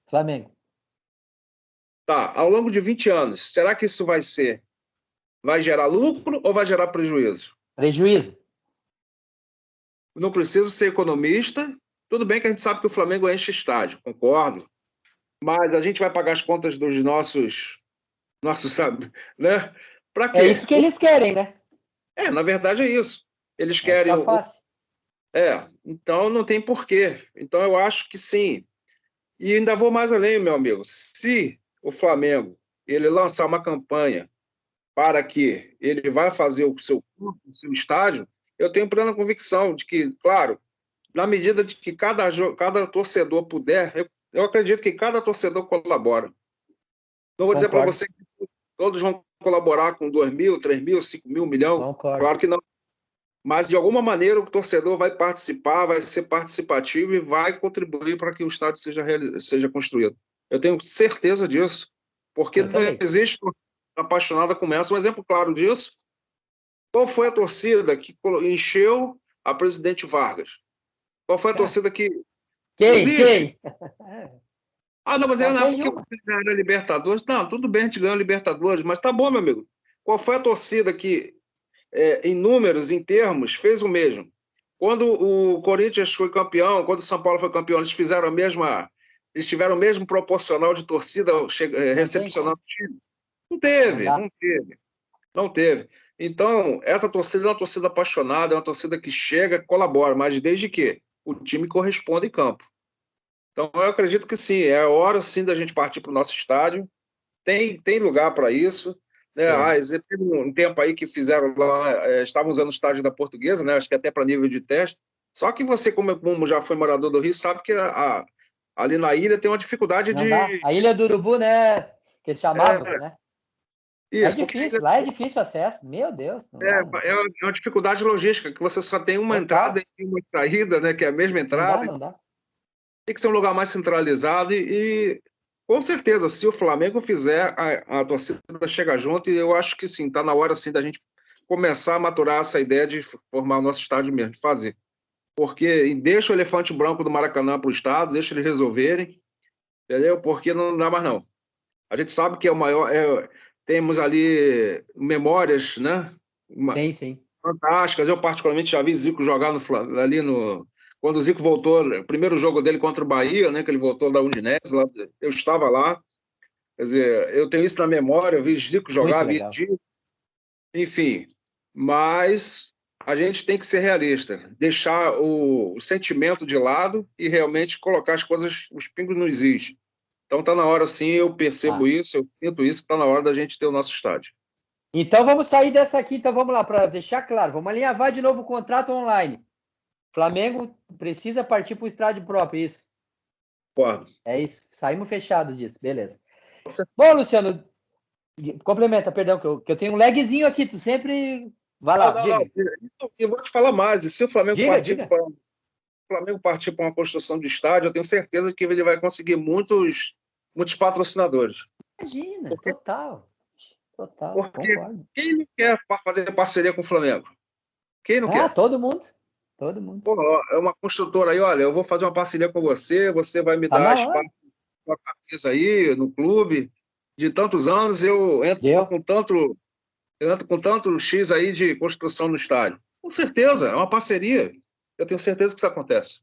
Flamengo. Tá, ao longo de 20 anos, será que isso vai gerar lucro ou vai gerar prejuízo? Prejuízo. Não preciso ser economista. Tudo bem que a gente sabe que o Flamengo enche estádio, concordo. Mas a gente vai pagar as contas dos nossos, né? Para quê? É isso que eles querem, né? Na verdade é isso. Eles Vai querem. ficar fácil. Então não tem porquê. Então eu acho que sim. E ainda vou mais além, meu amigo. Se o Flamengo ele lançar uma campanha para que ele vai fazer o seu estádio, eu tenho plena convicção de que, claro, na medida de que cada torcedor puder, eu acredito que cada torcedor colabora. Não vou dizer para você que todos vão colaborar com 2 mil, 3 mil, 5 mil, 1 milhão. Concordo. Claro que não. Mas, de alguma maneira, o torcedor vai participar, vai ser participativo e vai contribuir para que o estádio seja construído. Eu tenho certeza disso, porque não existe apaixonada como essa. Um exemplo claro disso, qual foi a torcida que encheu a Presidente Vargas? Qual foi a torcida que... Quem? Não, mas não é porque você ganhou a Libertadores. Não, tudo bem, a gente ganhou a Libertadores, mas tá bom, meu amigo. Qual foi a torcida que, em números, em termos, fez o mesmo? Quando o Corinthians foi campeão, quando o São Paulo foi campeão, eles tiveram o mesmo proporcional de torcida recepcionando o time? Não teve. Então, essa torcida é uma torcida apaixonada, é uma torcida que chega, colabora, mas desde que o time corresponda em campo. Então, eu acredito que sim, é hora sim da gente partir para o nosso estádio. Tem lugar para isso. Né? Teve um tempo aí que fizeram lá, estavam usando o estádio da Portuguesa, né? Acho que até para nível de teste. Só que você, como já foi morador do Rio, sabe que ali na ilha tem uma dificuldade Não dá. A Ilha do Urubu, né? Que eles chamavam, né? Isso, é difícil, lá é difícil o acesso. Meu Deus. É uma dificuldade logística, que você só tem uma entrada e uma saída, né? Que é a mesma entrada. Não dá. Tem que ser um lugar mais centralizado e com certeza, se o Flamengo fizer, a torcida chega junto, e eu acho que sim, está na hora sim da gente começar a maturar essa ideia de formar o nosso estádio mesmo, de fazer. Porque deixa o elefante branco do Maracanã para o estado, deixa eles resolverem, entendeu? Porque não dá mais não. A gente sabe que é o maior, temos ali memórias, né? Sim. Fantásticas. Eu particularmente já vi Zico jogar ali quando o Zico voltou, o primeiro jogo dele contra o Bahia, né, que ele voltou da Udinese, lá, eu estava lá. Quer dizer, eu tenho isso na memória, eu vi Zico jogar, enfim. Mas a gente tem que ser realista, deixar o sentimento de lado e realmente colocar as coisas, os pingos nos is. Então está na hora, sim, eu percebo isso, eu sinto isso, está na hora da gente ter o nosso estádio. Então vamos sair dessa aqui, então vamos lá, para deixar claro, vamos alinhavar de novo o contrato online. Flamengo precisa partir para o estádio próprio, isso? Concordo. É isso, saímos fechados disso, beleza. Bom, Luciano, complementa, perdão, que eu tenho um lagzinho aqui, tu sempre... Vai lá, diga. Eu vou te falar mais, e se o Flamengo partir para uma construção de estádio, eu tenho certeza que ele vai conseguir muitos patrocinadores. Imagina, total, porque concordo. Quem não quer fazer parceria com o Flamengo? Quem não quer? Todo mundo. Pô, é uma construtora aí, olha, eu vou fazer uma parceria com você vai me dar espaço na camisa aí, no clube, de tantos anos, eu entro com tanto X aí de construção no estádio. Com certeza, é uma parceria. Eu tenho certeza que isso acontece.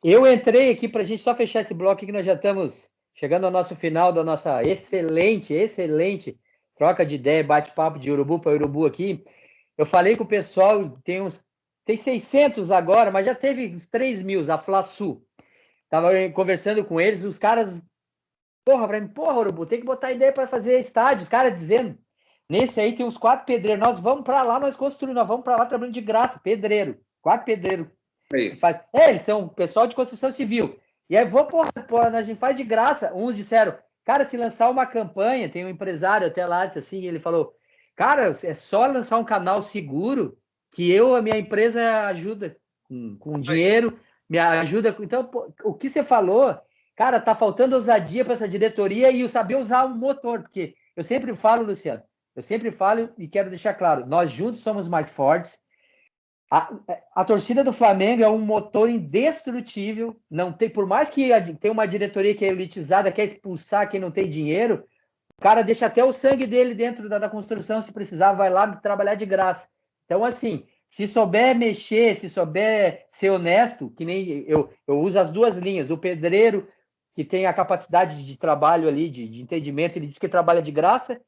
Eu entrei aqui para a gente só fechar esse bloco aqui, que nós já estamos chegando ao nosso final da nossa excelente troca de ideia, bate-papo de urubu para urubu aqui. Eu falei com o pessoal, tem 600 agora, mas já teve uns 3 mil, a Fla-Sul. Tava conversando com eles, os caras, urubu, tem que botar ideia para fazer estádio. Os caras dizendo, nesse aí tem uns 4 pedreiros, nós vamos para lá, nós construímos, nós vamos para lá trabalhando de graça, 4 pedreiros. Eles são pessoal de construção civil. E aí, a gente faz de graça. Uns disseram, Cara, se lançar uma campanha, tem um empresário até lá, disse assim, ele falou, cara, é só lançar um canal seguro que a minha empresa ajuda com dinheiro, me ajuda. Então, pô, o que você falou, cara, tá faltando ousadia para essa diretoria e o saber usar o motor, porque eu sempre falo, Luciano, eu sempre falo e quero deixar claro, nós juntos somos mais fortes. A torcida do Flamengo é um motor indestrutível. Não tem, por mais que tenha uma diretoria que é elitizada, quer expulsar quem não tem dinheiro, o cara deixa até o sangue dele dentro da construção, se precisar, vai lá trabalhar de graça. Então, assim, se souber mexer, se souber ser honesto, que nem eu uso as duas linhas, o pedreiro, que tem a capacidade de trabalho ali, de entendimento, ele diz que trabalha de graça.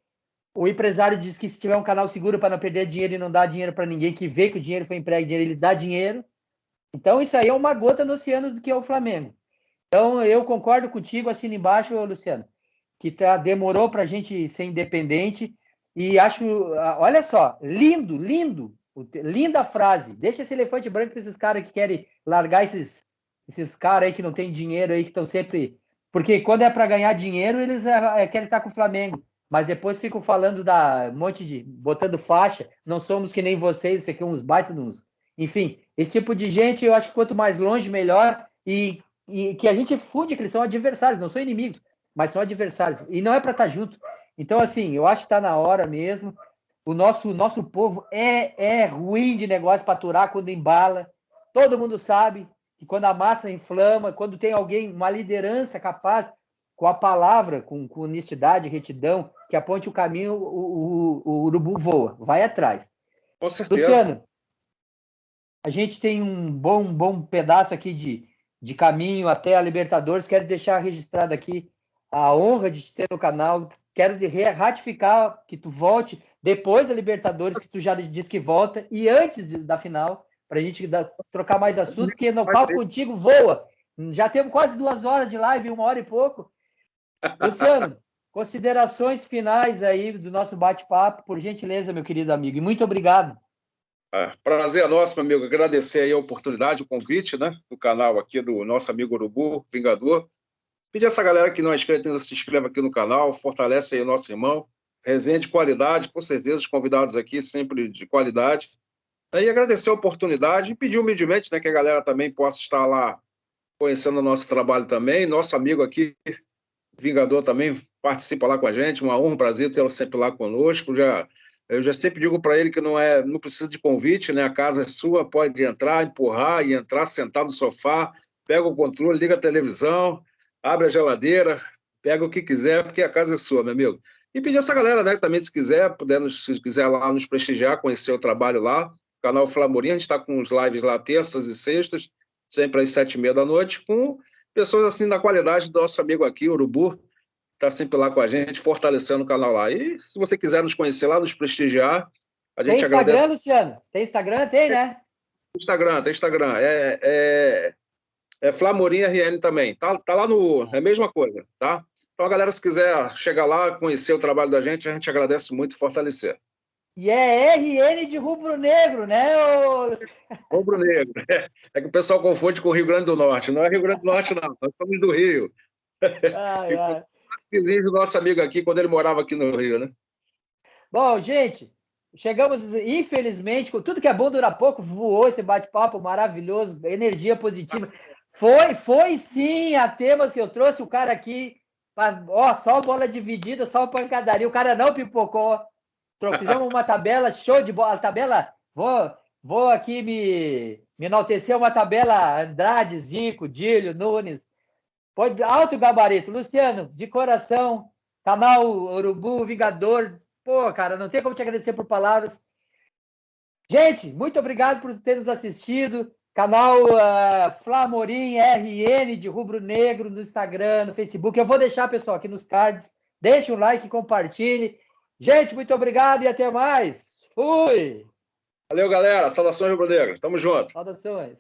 O empresário diz que se tiver um canal seguro para não perder dinheiro e não dar dinheiro para ninguém, que vê que o dinheiro foi emprego, dinheiro, ele dá dinheiro. Então, isso aí é uma gota no oceano do que é o Flamengo. Então, eu concordo contigo, assina embaixo, Luciano, que demorou para a gente ser independente. E acho, olha só, lindo, linda frase. Deixa esse elefante branco para esses caras que querem largar esses caras aí que não tem dinheiro aí, que estão sempre. Porque quando é para ganhar dinheiro, eles querem estar com o Flamengo. Mas depois ficam falando botando faixa, não somos que nem vocês, isso aqui é uns baita uns. Enfim, esse tipo de gente, eu acho que quanto mais longe, melhor. E que a gente funde que eles são adversários, não são inimigos, mas são adversários. E não é para estar junto. Então, assim, eu acho que está na hora mesmo. O nosso povo é ruim de negócio para aturar quando embala. Todo mundo sabe que quando a massa inflama, quando tem alguém, uma liderança capaz, com a palavra, com honestidade, retidão, que aponte o caminho, o urubu voa, vai atrás. Com certeza. Luciano, a gente tem um bom pedaço aqui de caminho até a Libertadores. Quero deixar registrado aqui a honra de te ter no canal. Quero ratificar que tu volte depois da Libertadores, que tu já disse que volta, e antes da final, para a gente trocar mais assunto, porque no papo contigo voa. Já temos quase 2 horas de live, 1 hora e pouco. Luciano, considerações finais aí do nosso bate-papo, por gentileza, meu querido amigo, e muito obrigado. Prazer nosso, meu amigo, agradecer aí a oportunidade, o convite, né, do canal aqui do nosso amigo Urubu, Vingador. Pedir a essa galera que não é inscrita, se inscreva aqui no canal, fortalece aí o nosso irmão, resenha de qualidade, com certeza, os convidados aqui sempre de qualidade. E agradecer a oportunidade e pedir humildemente, né, que a galera também possa estar lá conhecendo o nosso trabalho também. Nosso amigo aqui, Vingador, também participa lá com a gente, uma honra, um prazer tê-lo sempre lá conosco. Eu já sempre digo para ele que não precisa de convite, né? A casa é sua, pode entrar, empurrar e entrar, sentar no sofá, pega o controle, liga a televisão, abre a geladeira, pega o que quiser, porque a casa é sua, meu amigo. E pedir a essa galera, né, também, se quiser lá nos prestigiar, conhecer o trabalho lá, canal Flamorim, a gente está com os lives lá terças e sextas, sempre às 7h30 da noite, com pessoas assim da qualidade do nosso amigo aqui, Urubu, está sempre lá com a gente, fortalecendo o canal lá. E se você quiser nos conhecer lá, nos prestigiar, a gente agradece. Tem Instagram, Luciano? Tem Instagram? Tem, né? Tem Instagram. É Flamorim RN também. Tá lá é a mesma coisa, tá? Então, a galera, se quiser chegar lá, conhecer o trabalho da gente, a gente agradece muito fortalecer. E é RN de Rubro Negro, né? Rubro Negro. É que o pessoal confunde com o Rio Grande do Norte. Não é Rio Grande do Norte, não. Nós somos do Rio. Feliz do nosso amigo aqui, quando ele morava aqui no Rio, né? Bom, gente, chegamos, infelizmente, com tudo que é bom dura pouco, voou esse bate-papo maravilhoso, energia positiva. Foi sim a temas que eu trouxe, o cara aqui, só bola dividida, só pancadaria, o cara não pipocou. Fizemos uma tabela, show de bola. A tabela, vou aqui me enaltecer, uma tabela Andrade, Zico, Dílio, Nunes. Pode, alto gabarito. Luciano, de coração, canal Urubu, Vingador. Pô, cara, não tem como te agradecer por palavras. Gente, muito obrigado por ter nos assistido. Canal Flamorim RN de Rubro Negro no Instagram, no Facebook. Eu vou deixar, pessoal, aqui nos cards. Deixe um like, compartilhe. Gente, muito obrigado e até mais. Fui! Valeu, galera. Saudações rubro-negras. Tamo junto. Saudações.